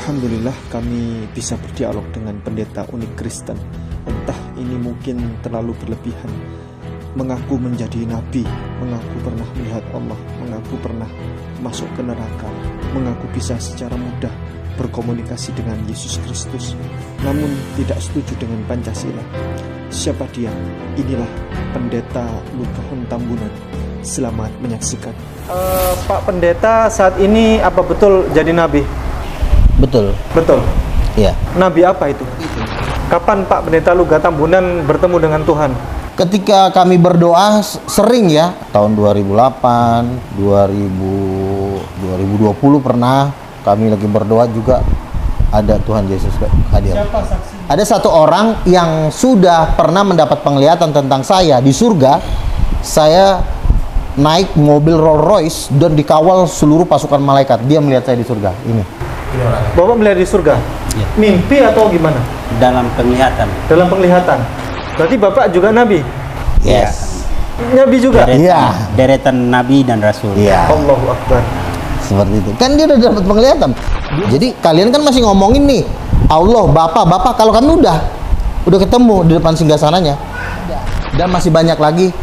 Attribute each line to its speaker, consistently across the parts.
Speaker 1: Alhamdulillah kami bisa berdialog dengan pendeta unik Kristen. Entah ini mungkin terlalu berlebihan. Mengaku menjadi nabi, mengaku pernah melihat Allah, mengaku pernah masuk ke neraka, mengaku bisa secara mudah berkomunikasi dengan Yesus Kristus, namun tidak setuju dengan Pancasila. Siapa dia? Inilah pendeta Lugahun Tambunan. Selamat menyaksikan. Pak Pendeta, saat ini apa betul jadi nabi?
Speaker 2: Betul.
Speaker 1: Betul.
Speaker 2: Iya.
Speaker 1: Nabi apa itu? Kapan Pak Pendeta Lugah Tambunan bertemu dengan Tuhan?
Speaker 2: Ketika kami berdoa sering ya, tahun 2008, 2020 pernah kami lagi berdoa juga ada Tuhan Yesus hadir.
Speaker 1: Siapa saksi?
Speaker 2: Ada satu orang yang sudah pernah mendapat penglihatan tentang saya di surga. Saya naik mobil Rolls Royce dan dikawal seluruh pasukan malaikat. Dia melihat saya di surga. Ini.
Speaker 1: Bapak melihat di surga?
Speaker 3: Ya.
Speaker 1: Mimpi atau gimana?
Speaker 3: Dalam penglihatan.
Speaker 1: Dalam penglihatan. Berarti Bapak juga nabi?
Speaker 2: Yes.
Speaker 1: Nabi juga?
Speaker 2: Iya.
Speaker 3: Deretan nabi dan rasul.
Speaker 2: Iya.
Speaker 1: Allahu Akbar.
Speaker 2: Seperti itu. Kan dia udah dapat penglihatan. Jadi kalian kan masih ngomongin nih Allah, Bapak, kalau kami udah ketemu di depan singgasananya. Dan masih banyak lagi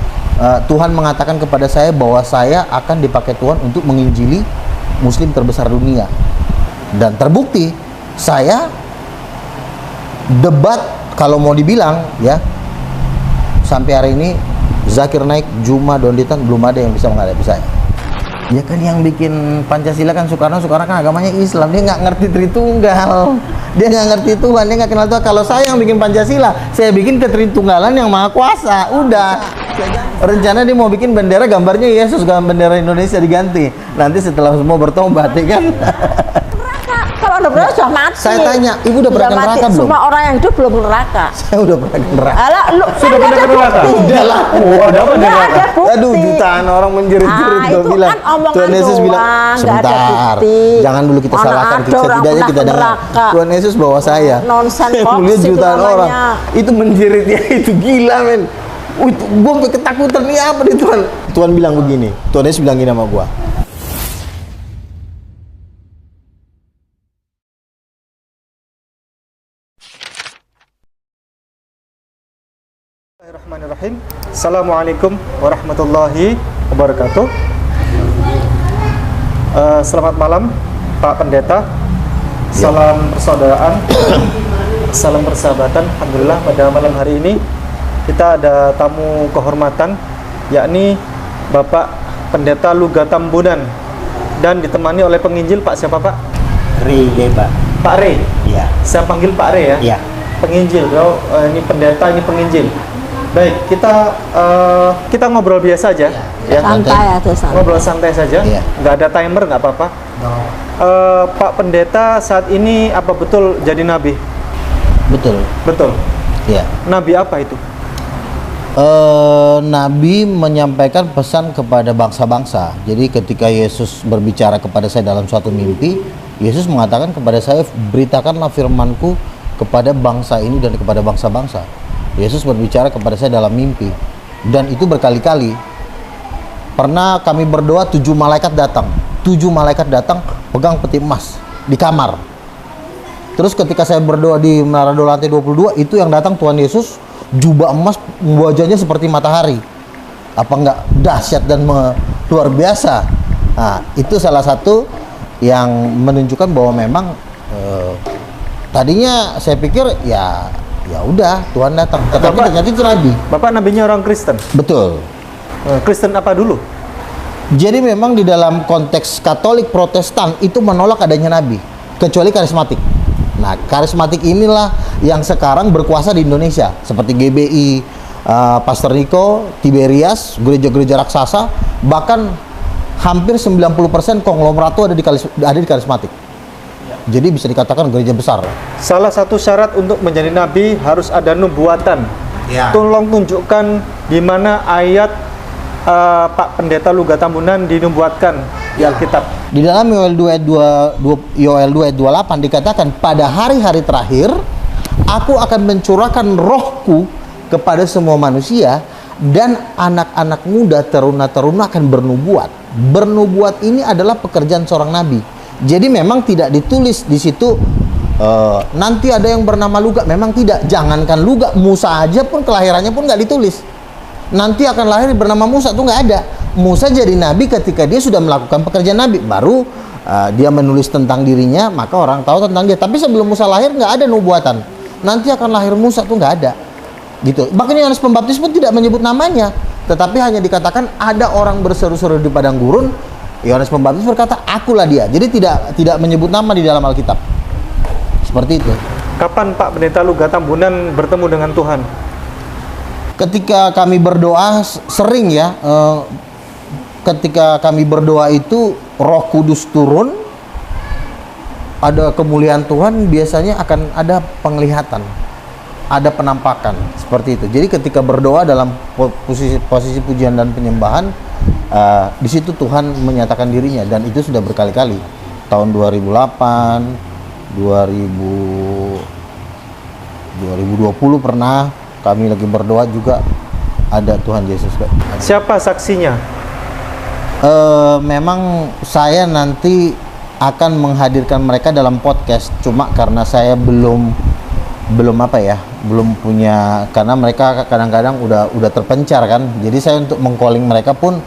Speaker 2: Tuhan mengatakan kepada saya bahwa saya akan dipakai Tuhan untuk menginjili muslim terbesar dunia. Dan terbukti saya debat kalau mau dibilang ya, sampai hari ini Zakir Naik, Juma, Donditan belum ada yang bisa menghadapi saya. Ya kan yang bikin Pancasila kan Soekarno kan agamanya Islam, dia nggak ngerti Tritunggal, dia nggak ngerti Tuhan, dia nggak kenal Tuhan. Kalau saya yang bikin Pancasila, saya bikin ketritunggalan yang maha kuasa, udah. Rencana dia mau bikin bendera gambarnya Yesus, bendera Indonesia diganti. Nanti setelah semua bertobat, ya kan?
Speaker 4: Kalau udah pernah sudah mati.
Speaker 2: Saya tanya, ibu udah pernah ke neraka belum?
Speaker 4: Semua orang yang hidup belum ke neraka.
Speaker 2: Saya udah pernah ke neraka.
Speaker 4: Alah, lu
Speaker 1: Sudah pernah ke neraka?
Speaker 2: Udah lah.
Speaker 1: Ada apa di
Speaker 4: Nggak
Speaker 1: neraka?
Speaker 4: ada bukti.
Speaker 2: Aduh, jutaan orang menjerit-jerit tuh
Speaker 4: itu
Speaker 2: bilang.
Speaker 4: kan omongan
Speaker 2: Tuhan Yesus bilang,
Speaker 4: doang, nggak ada
Speaker 2: sebentar,
Speaker 4: bukti.
Speaker 2: jangan dulu kita
Speaker 4: Mana
Speaker 2: salahkan,
Speaker 4: ada orang
Speaker 2: setidaknya
Speaker 4: pernah
Speaker 2: kita
Speaker 4: ke
Speaker 2: dengar.
Speaker 4: neraka.
Speaker 2: Tuhan Yesus bawa saya.
Speaker 4: Nonsen
Speaker 2: Saya
Speaker 4: hoax
Speaker 2: melihat
Speaker 4: itu
Speaker 2: jutaan
Speaker 4: namanya.
Speaker 2: orang. Itu menjerit ya, itu gila men. Gue sampai ketakutan nih apa nih Tuhan. Tuhan bilang begini, Tuhan Yesus bilang gini sama gue.
Speaker 1: Bismillahirrahmanirrahim. Assalamualaikum warahmatullahi wabarakatuh. Selamat malam Pak Pendeta. Salam persaudaraan, salam persahabatan. Alhamdulillah pada malam hari ini kita ada tamu kehormatan, yakni Bapak Pendeta Lugah Tambunan, dan ditemani oleh penginjil Pak siapa Pak?
Speaker 3: Reba.
Speaker 1: Pak Re.
Speaker 3: Iya.
Speaker 1: Saya panggil Pak Re ya.
Speaker 3: Iya.
Speaker 1: Penginjil, ini pendeta, ini penginjil. Baik, kita ngobrol biasa aja, ya.
Speaker 4: Santai aja, santai.
Speaker 1: Ngobrol santai saja,
Speaker 2: Iya.
Speaker 1: nggak ada timer, nggak apa-apa. Pak Pendeta, saat ini apa betul jadi nabi?
Speaker 2: Betul.
Speaker 1: Betul.
Speaker 2: Iya.
Speaker 1: Nabi apa itu?
Speaker 2: Nabi menyampaikan pesan kepada bangsa-bangsa. Jadi ketika Yesus berbicara kepada saya dalam suatu mimpi, Yesus mengatakan kepada saya, beritakanlah firmanku kepada bangsa ini dan kepada bangsa-bangsa. Yesus berbicara kepada saya dalam mimpi, dan itu berkali-kali. Pernah kami berdoa, 7 malaikat datang pegang peti emas di kamar. Terus ketika saya berdoa di Menara Doa lantai 22, itu yang datang Tuhan Yesus, jubah emas, wajahnya seperti matahari. Apa enggak dahsyat dan luar biasa? Nah, itu salah satu yang menunjukkan bahwa memang tadinya saya pikir ya udah Tuhan datang, tetapi ternyata itu nabi.
Speaker 1: Bapak nabinya orang Kristen.
Speaker 2: Betul.
Speaker 1: Kristen apa dulu?
Speaker 2: Jadi memang di dalam konteks Katolik Protestan itu menolak adanya nabi, kecuali karismatik. Nah, karismatik inilah yang sekarang berkuasa di Indonesia, seperti GBI, Pastor Niko, Tiberias, gereja-gereja raksasa, bahkan hampir 90% konglomerat itu ada di karismatik. Jadi bisa dikatakan gereja besar.
Speaker 1: Salah satu syarat untuk menjadi nabi harus ada nubuatan.
Speaker 2: Ya.
Speaker 1: Tolong tunjukkan di mana ayat Pak Pendeta Lugah Tambunan dinubuatkan di Alkitab.
Speaker 2: Di dalam Yoel 2 ayat 28 dikatakan, pada hari-hari terakhir aku akan mencurahkan rohku kepada semua manusia, dan anak-anak muda, teruna-teruna akan bernubuat. Bernubuat ini adalah pekerjaan seorang nabi. Jadi memang tidak ditulis di situ nanti ada yang bernama Luga. Memang tidak. Jangankan Luga, Musa aja pun kelahirannya pun nggak ditulis. Nanti akan lahir bernama Musa tuh nggak ada. Musa jadi nabi ketika dia sudah melakukan pekerjaan nabi, baru dia menulis tentang dirinya, maka orang tahu tentang dia. Tapi sebelum Musa lahir nggak ada nubuatan. Nanti akan lahir Musa tuh nggak ada. Gitu. Bahkan Yohanes Pembaptis pun tidak menyebut namanya, tetapi hanya dikatakan ada orang berseru-seru di padang gurun. Yohanes Pembaptis berkata, akulah dia. Jadi tidak menyebut nama di dalam Alkitab. Seperti itu.
Speaker 1: Kapan Pak Pendeta Luga Tambunan bertemu dengan Tuhan?
Speaker 2: Ketika kami berdoa sering ya, ketika kami berdoa itu Roh Kudus turun, ada kemuliaan Tuhan, biasanya akan ada penglihatan, ada penampakan seperti itu. Jadi ketika berdoa dalam posisi pujian dan penyembahan, di situ Tuhan menyatakan dirinya, dan itu sudah berkali-kali. Tahun 2008, 2020 pernah kami lagi berdoa juga ada Tuhan Yesus.
Speaker 1: Siapa saksinya?
Speaker 2: Memang saya nanti akan menghadirkan mereka dalam podcast, cuma karena saya belum punya, karena mereka kadang-kadang udah terpencar kan. Jadi saya untuk meng-calling mereka pun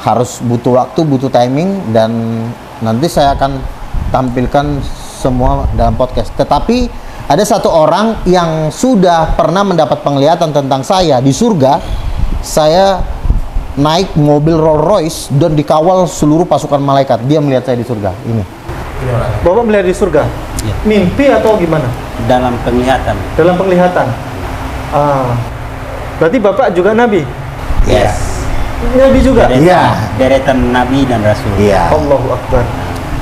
Speaker 2: harus butuh waktu, butuh timing, dan nanti saya akan tampilkan semua dalam podcast. Tetapi ada satu orang yang sudah pernah mendapat penglihatan tentang saya di surga. Saya naik mobil Rolls Royce dan dikawal seluruh pasukan malaikat. Dia melihat saya di surga. Ini.
Speaker 1: Bapak melihat di surga?
Speaker 3: Ya.
Speaker 1: Mimpi atau gimana?
Speaker 3: Dalam penglihatan.
Speaker 1: Dalam penglihatan. Berarti Bapak juga nabi?
Speaker 3: Yes.
Speaker 1: Nabi juga?
Speaker 2: Iya.
Speaker 3: Deretan nabi dan rasul.
Speaker 2: Iya.
Speaker 1: Allahu Akbar.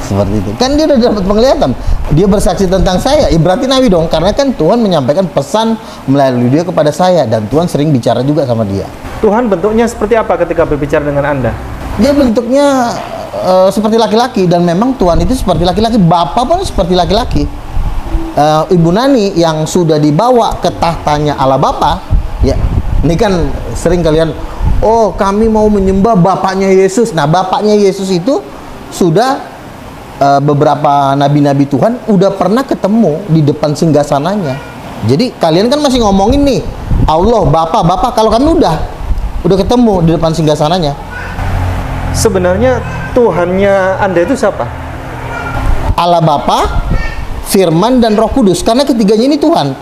Speaker 2: Seperti itu. Kan dia udah dapat penglihatan. Dia bersaksi tentang saya. Berarti nabi dong. Karena kan Tuhan menyampaikan pesan melalui dia kepada saya, dan Tuhan sering bicara juga sama dia.
Speaker 1: Tuhan bentuknya seperti apa ketika berbicara dengan Anda?
Speaker 2: Dia bentuknya seperti laki-laki, dan memang Tuhan itu seperti laki-laki. Bapa pun seperti laki-laki. Ibu Nani yang sudah dibawa ke tahtanya Allah Bapa, ya, ini kan sering kalian, oh kami mau menyembah bapaknya Yesus. Nah, bapaknya Yesus itu sudah beberapa nabi-nabi Tuhan udah pernah ketemu di depan singgasananya. Jadi kalian kan masih ngomongin nih Allah, Bapa. Kalau kami udah ketemu di depan singgasananya.
Speaker 1: Sebenarnya Tuhannya Anda itu siapa?
Speaker 2: Allah Bapa, Firman, dan Roh Kudus. Karena ketiganya ini Tuhan.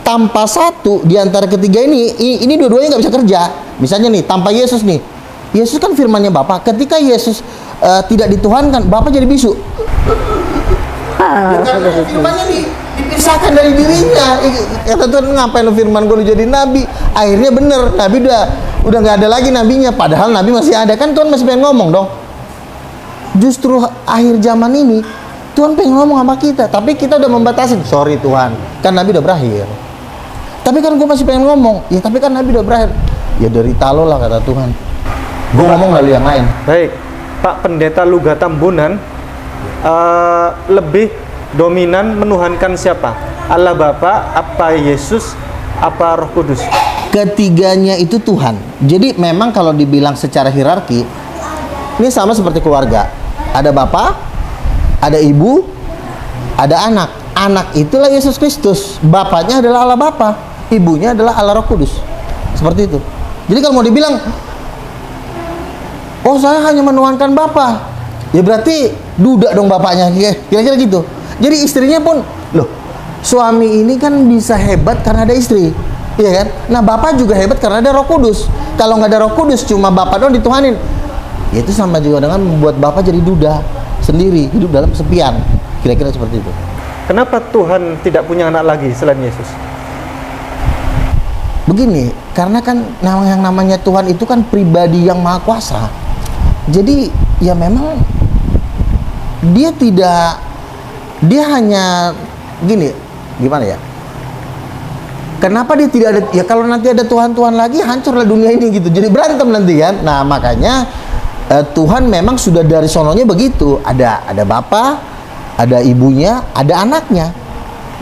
Speaker 2: Tanpa satu di antara ketiga ini dua-duanya nggak bisa kerja. Misalnya nih, tanpa Yesus nih. Yesus kan firmannya Bapa. Ketika Yesus tidak dituhankan, Bapa jadi bisu. Karena firmannya dipisahkan dari dirinya. Kata Tuhan, ngapain lu firman gue lu jadi nabi? Akhirnya bener, nabi udah nggak ada lagi nabinya. Padahal nabi masih ada. Kan Tuhan masih pengen ngomong dong. Justru akhir zaman ini Tuhan pengen ngomong sama kita, tapi kita udah membatasin. Sorry Tuhan, kan nabi udah berakhir. Tapi kan gue masih pengen ngomong. Ya tapi kan nabi udah berakhir. Ya derita lo lah, kata Tuhan. Gue ngomong lalu yang lain.
Speaker 1: Baik, Pak Pendeta Luga Tambunan lebih dominan menuhankan siapa? Allah Bapa, apa Yesus, apa Roh Kudus?
Speaker 2: Ketiganya itu Tuhan. Jadi memang kalau dibilang secara hierarki, ini sama seperti keluarga. Ada Bapa, ada Ibu, ada anak. Anak itulah Yesus Kristus. Bapaknya adalah Allah Bapa, ibunya adalah Allah Roh Kudus. Seperti itu. Jadi kalau mau dibilang, oh saya hanya menuhankan Bapa, ya berarti duda dong bapaknya, kira-kira gitu. Jadi istrinya pun, loh, suami ini kan bisa hebat karena ada istri, iya kan? Nah bapak juga hebat karena ada Roh Kudus. Kalau nggak ada Roh Kudus, cuma bapak dong dituhanin, ya itu sama juga dengan membuat bapak jadi duda sendiri, hidup dalam kesepian. Kira-kira seperti itu.
Speaker 1: Kenapa Tuhan tidak punya anak lagi selain Yesus?
Speaker 2: Begini, karena kan yang namanya Tuhan itu kan pribadi yang maha kuasa. Jadi ya memang dia hanya gini, gimana ya? Kenapa dia tidak ada? Ya kalau nanti ada Tuhan-Tuhan lagi, hancurlah dunia ini gitu. Jadi berantem nanti kan. Nah makanya Tuhan memang sudah dari sononya begitu. Ada Bapa, ada ibunya, ada anaknya.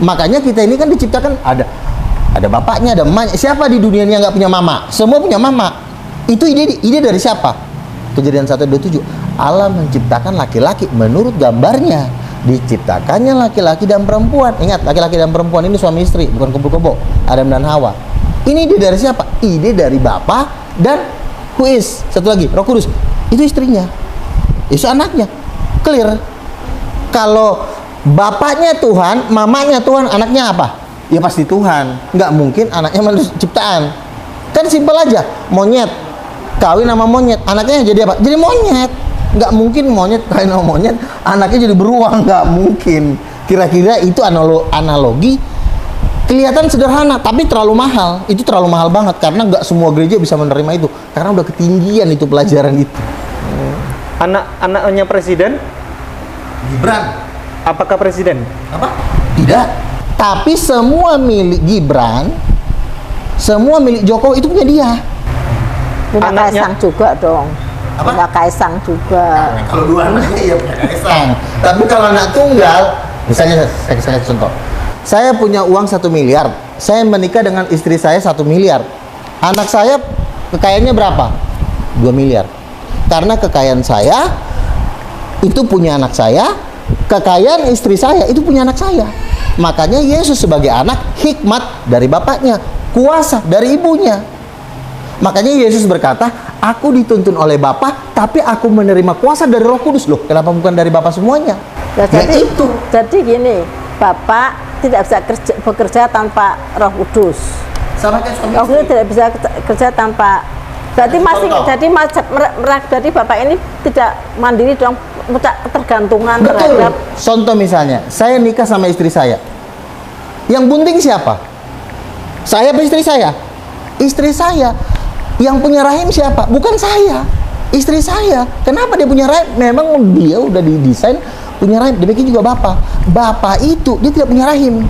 Speaker 2: Makanya kita ini kan diciptakan ada bapaknya, ada emaknya. Siapa di dunia ini yang nggak punya mama? Semua punya mama. Itu ide dari siapa? Kejadian 1:27. Allah menciptakan laki-laki menurut gambarnya. Diciptakannya laki-laki dan perempuan. Ingat, laki-laki dan perempuan ini suami istri, bukan kumpul-kebo. Adam dan Hawa. Ini ide dari siapa? Ide dari Bapa dan who is? Satu lagi, Roh Kudus. Itu istrinya. Itu anaknya. Clear. Kalau bapaknya Tuhan, mamanya Tuhan, anaknya apa? Ya pasti Tuhan. Nggak mungkin anaknya manusia ciptaan. Kan simpel aja. Monyet kawin sama monyet, anaknya jadi apa? Jadi monyet. Nggak mungkin monyet kawin sama monyet, anaknya jadi beruang. Nggak mungkin. Kira-kira itu analogi. Kelihatan sederhana, tapi terlalu mahal. Itu terlalu mahal banget, karena nggak semua gereja bisa menerima itu. Karena udah ketinggian itu pelajaran itu.
Speaker 1: Anaknya presiden,
Speaker 2: Gibran.
Speaker 1: apakah presiden?
Speaker 2: Apa? Tidak. Tapi semua milik Gibran, semua milik Jokowi itu punya dia.
Speaker 4: Punya
Speaker 1: Anaknya-
Speaker 4: Kaisang juga dong.
Speaker 2: Apa?
Speaker 4: Punya Kaisang juga.
Speaker 2: Kalau dua anaknya ya punya Kaisang. Tapi kalau anak tunggal, misalnya saya contoh. Saya punya uang 1 miliar. Saya menikah dengan istri saya 1 miliar. Anak saya kekayaannya berapa? 2 miliar. Karena kekayaan saya itu punya anak saya, kekayaan istri saya itu punya anak saya. Makanya Yesus sebagai anak, hikmat dari bapaknya, kuasa dari ibunya. Makanya Yesus berkata, aku dituntun oleh Bapa, tapi aku menerima kuasa dari Roh Kudus. Loh, kenapa bukan dari Bapa semuanya?
Speaker 4: Ya, jadi,
Speaker 2: itu.
Speaker 4: jadi gini, Bapak tidak bisa bekerja tanpa Roh Kudus.
Speaker 2: Sama kayak suami
Speaker 4: Roh Kudus
Speaker 2: istri.
Speaker 4: tidak bisa kerja tanpa. Berarti masih,
Speaker 2: Contoh.
Speaker 4: jadi Bapak ini tidak mandiri dong, punya ketergantungan
Speaker 2: Betul.
Speaker 4: terhadap.
Speaker 2: Contoh misalnya, saya nikah sama istri saya. Yang bunting siapa? Saya apa istri saya? Istri saya. Yang punya rahim siapa? Bukan saya. Istri saya. Kenapa dia punya rahim? Memang dia udah didesain punya rahim. Demikian juga Bapak. Bapak itu dia tidak punya rahim.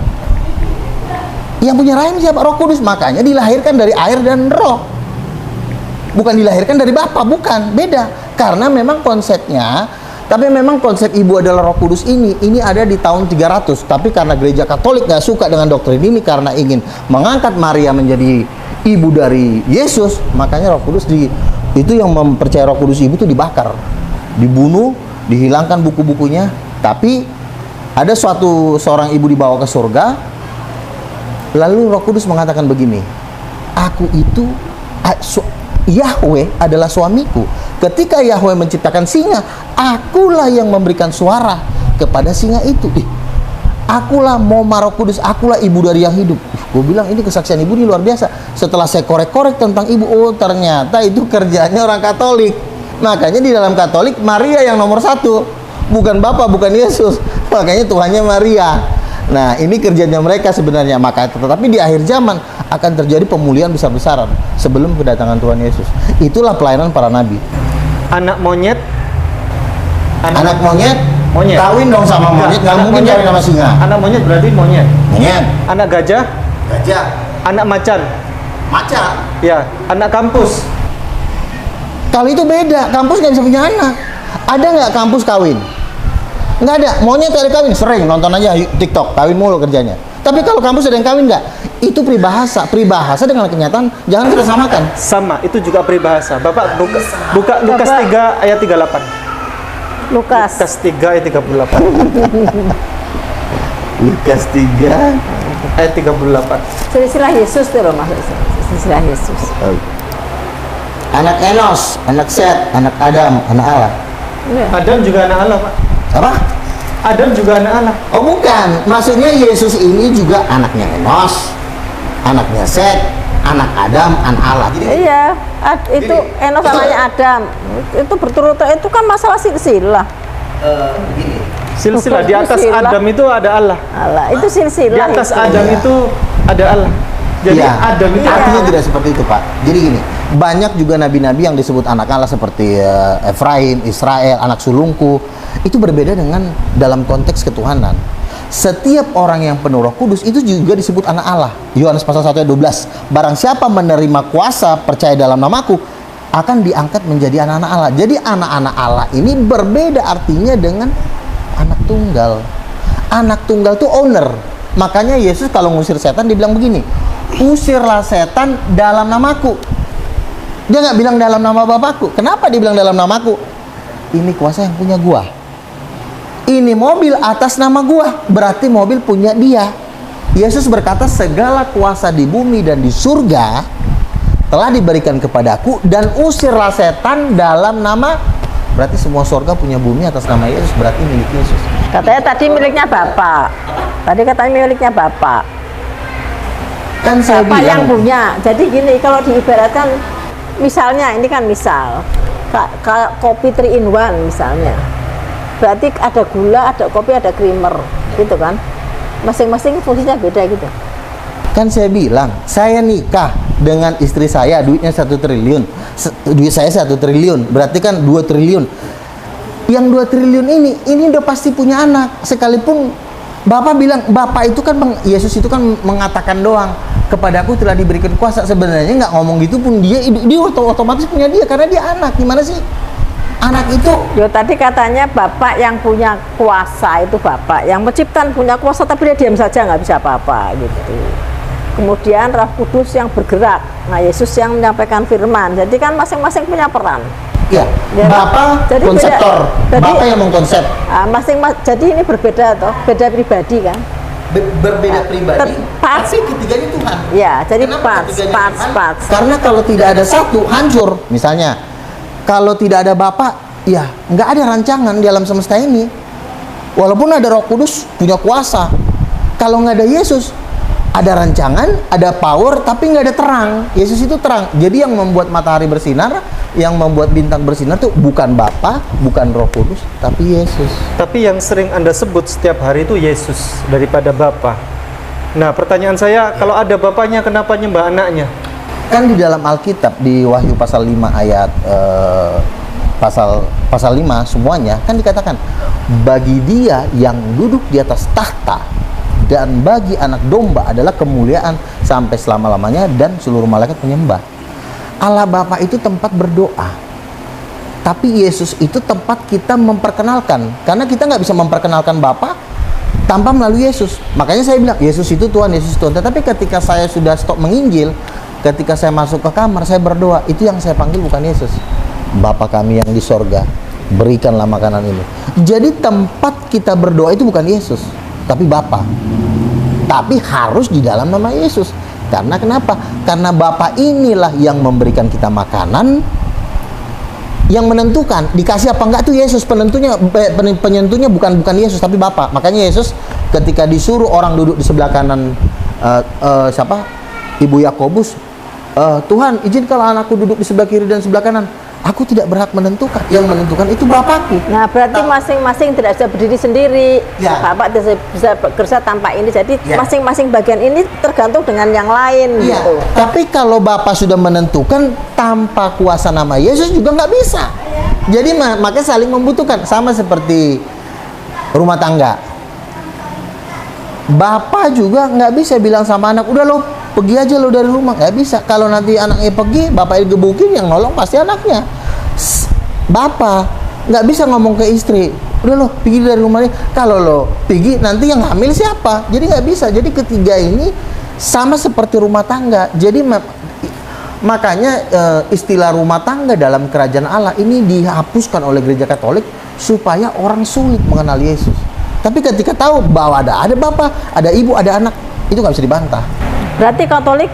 Speaker 2: Yang punya rahim siapa? Roh Kudus. Makanya dilahirkan dari air dan roh. Bukan dilahirkan dari Bapak, bukan. Beda. Karena memang konsepnya, tapi memang konsep ibu adalah Roh Kudus ini ada di tahun 300. Tapi karena gereja Katolik nggak suka dengan doktrin ini, karena ingin mengangkat Maria menjadi ibu dari Yesus, makanya Roh Kudus itu yang mempercayai Roh Kudus ibu itu dibakar, dibunuh, dihilangkan buku-bukunya. Tapi ada seorang ibu dibawa ke surga, lalu Roh Kudus mengatakan begini, aku itu Yahweh adalah suamiku. Ketika Yahweh menciptakan singa, akulah yang memberikan suara kepada singa itu. Akulah Moma Roh Kudus, akulah ibu dari yang hidup. Gue bilang ini kesaksian ibu ini luar biasa. Setelah saya korek-korek tentang ibu, oh ternyata itu kerjanya orang Katolik. Makanya di dalam Katolik Maria yang nomor 1, bukan Bapa, bukan Yesus. Makanya Tuhannya Maria. Nah, ini kerjanya mereka sebenarnya. Maka tetapi di akhir zaman akan terjadi pemulihan besar-besaran sebelum kedatangan Tuhan Yesus. Itulah pelayanan para nabi.
Speaker 1: Anak monyet,
Speaker 2: Anak monyet,
Speaker 1: Monyet.
Speaker 2: kawin dong sama monyet, nggak
Speaker 1: Anak
Speaker 2: mungkin kawin sama singa.
Speaker 1: Anak monyet berarti monyet.
Speaker 2: Monyet,
Speaker 1: Anak gajah,
Speaker 2: gajah,
Speaker 1: anak macan.
Speaker 2: macan.
Speaker 1: Ya, anak kampus.
Speaker 2: Kalau itu beda, kampus nggak bisa punya anak. Ada nggak kampus kawin? Nggak ada. Monyet ada kawin, sering nonton aja TikTok, kawin mulu kerjanya. Tapi kalau kampus ada yang kawin nggak? Itu peribahasa. Peribahasa dengan kenyataan jangan kita samakan.
Speaker 1: Sama, itu juga peribahasa. Bapak buka Lukas
Speaker 4: Bapak.
Speaker 1: 3 ayat 38.
Speaker 4: Lukas.
Speaker 1: Lukas 3 ayat 38.
Speaker 2: Lukas 3.
Speaker 1: Ayat 38.
Speaker 4: Silsilah Yesus itu loh maksudnya. Silsilah Yesus.
Speaker 2: Anak Enos, anak Set, anak Adam, anak Allah.
Speaker 4: Iya.
Speaker 1: Adam juga anak Allah, Pak.
Speaker 2: Apa?
Speaker 1: Adam juga anak Allah.
Speaker 2: Oh bukan, maksudnya Yesus ini juga anaknya Enos, anaknya Set, anak Adam, anak Allah. Jadi
Speaker 4: Iya, itu Enos anaknya Adam. Itu berturut-turut, itu kan masalah silsilah.
Speaker 2: begini.
Speaker 1: Silsilah di atas
Speaker 4: Silsilah.
Speaker 1: Adam itu ada Allah.
Speaker 4: Allah, itu
Speaker 1: Di
Speaker 4: silsilah.
Speaker 1: atas
Speaker 4: itu.
Speaker 1: Adam
Speaker 2: Iya.
Speaker 1: itu ada Allah. Jadi
Speaker 2: Iya.
Speaker 1: Adam itu
Speaker 4: Iya.
Speaker 2: Artinya tidak seperti itu, Pak. Jadi gini, banyak juga nabi-nabi yang disebut anak Allah seperti Efraim, Israel, anak sulungku. Itu berbeda dengan dalam konteks ketuhanan. Setiap orang yang penuh Roh Kudus itu juga disebut anak Allah. Yohanes pasal 1 ayat 12. Barang siapa menerima kuasa percaya dalam namaku akan diangkat menjadi anak-anak Allah. Jadi anak-anak Allah ini berbeda artinya dengan anak tunggal. Anak tunggal itu owner. Makanya Yesus kalau ngusir setan dibilang begini, usirlah setan dalam namaku. Dia nggak bilang dalam nama Bapakku. Kenapa dia bilang dalam namaku? Ini kuasa yang punya gua. ini mobil atas nama gua, berarti mobil punya dia. Yesus berkata, segala kuasa di bumi dan di surga telah diberikan kepadaku, dan usirlah setan dalam nama. Berarti semua surga punya bumi atas nama Yesus, berarti milik Yesus.
Speaker 4: Katanya tadi miliknya Bapak. Tadi katanya miliknya Bapak.
Speaker 2: Kan saya
Speaker 4: Bapak yang
Speaker 2: bilang,
Speaker 4: punya. Jadi gini, kalau diibaratkan, misalnya ini kan misal, kopi 3 in 1 misalnya. Berarti ada gula, ada kopi, ada creamer, gitu kan? Masing-masing fungsinya beda gitu.
Speaker 2: kan saya bilang, saya nikah dengan istri saya, duitnya 1 triliun, duit saya 1 triliun, berarti kan 2 triliun. Yang 2 triliun ini udah pasti punya anak. Sekalipun Bapak bilang, Bapak itu kan, Yesus itu kan mengatakan doang, kepadaku telah diberikan kuasa. Sebenarnya nggak ngomong gitu pun dia otomatis punya dia, karena dia anak. Gimana sih? Anak itu.
Speaker 4: Yo tadi katanya Bapak yang punya kuasa itu Bapak, yang menciptakan punya kuasa, tapi dia diam saja nggak bisa apa-apa gitu. Kemudian Roh Kudus yang bergerak, nah Yesus yang menyampaikan firman. Jadi kan masing-masing punya peran.
Speaker 2: Ya,
Speaker 4: Ya,
Speaker 2: Bapak
Speaker 4: jadi
Speaker 2: konseptor,
Speaker 4: beda,
Speaker 2: Bapak yang mengkonsep.
Speaker 4: Jadi ini berbeda toh, beda pribadi kan?
Speaker 2: Berbeda pribadi,
Speaker 4: parts.
Speaker 2: tapi ketiganya Tuhan.
Speaker 4: Ya, jadi
Speaker 2: Kenapa ketiganya Tuhan?
Speaker 4: parts.
Speaker 2: Karena kalau tidak ada satu, hancur. Misalnya, kalau tidak ada Bapak, ya nggak ada rancangan di alam semesta ini. Walaupun ada Roh Kudus punya kuasa, kalau nggak ada Yesus, ada rancangan, ada power, tapi nggak ada terang. Yesus itu terang. Jadi yang membuat matahari bersinar, yang membuat bintang bersinar tuh bukan Bapa, bukan Roh Kudus, tapi Yesus.
Speaker 1: Tapi yang sering Anda sebut setiap hari itu Yesus daripada Bapa. Nah, pertanyaan saya, kalau ada Bapaknya, kenapa nyembah anaknya?
Speaker 2: Kan di dalam Alkitab, di Wahyu pasal 5 ayat pasal 5 semuanya kan dikatakan, bagi dia yang duduk di atas tahta dan bagi anak domba adalah kemuliaan sampai selama-lamanya, dan seluruh malaikat menyembah. Allah Bapa itu tempat berdoa, tapi Yesus itu tempat kita memperkenalkan, karena kita nggak bisa memperkenalkan Bapa tanpa melalui Yesus. Makanya saya bilang Yesus itu Tuhan, Yesus Tuhan. Tetapi ketika saya sudah stop menginjil, ketika saya masuk ke kamar, saya berdoa, itu yang saya panggil bukan Yesus. Bapa kami yang di sorga, berikanlah makanan ini. Jadi tempat kita berdoa itu bukan Yesus, tapi Bapa. Tapi harus di dalam nama Yesus. Karena kenapa? Karena Bapa inilah yang memberikan kita makanan, yang menentukan dikasih apa enggak tuh Yesus. Penyentuhnya bukan Yesus, tapi Bapa. Makanya Yesus ketika disuruh orang duduk di sebelah kanan Ibu Yakobus, Tuhan izinkanlah anakku duduk di sebelah kiri dan sebelah kanan. Aku tidak berhak menentukan, yang menentukan itu Bapakku.
Speaker 4: Nah, berarti masing-masing tidak bisa berdiri sendiri.
Speaker 2: Ya.
Speaker 4: Bapak tidak bisa bekerja tanpa ini. Jadi
Speaker 2: Ya.
Speaker 4: masing-masing bagian ini tergantung dengan yang lain
Speaker 2: Iya.
Speaker 4: gitu.
Speaker 2: Tapi kalau Bapak sudah menentukan, tanpa kuasa nama Yesus juga nggak bisa. Jadi makanya saling membutuhkan. Sama seperti rumah tangga. Bapak juga nggak bisa bilang sama anak, udah lo pergi aja lo dari rumah. Nggak bisa. Kalau nanti anaknya pergi, bapak digebukin, yang nolong pasti anaknya. Bapak nggak bisa ngomong ke istri, udah lo pergi dari rumah ini. Kalau lo pergi, nanti yang hamil siapa? Jadi nggak bisa. Jadi ketiga ini sama seperti rumah tangga. Jadi makanya istilah rumah tangga dalam kerajaan Allah ini dihapuskan oleh gereja Katolik supaya orang sulit mengenal Yesus. Tapi ketika tahu bahwa ada Bapak, ada Ibu, ada anak, itu nggak bisa dibantah.
Speaker 4: Berarti Katolik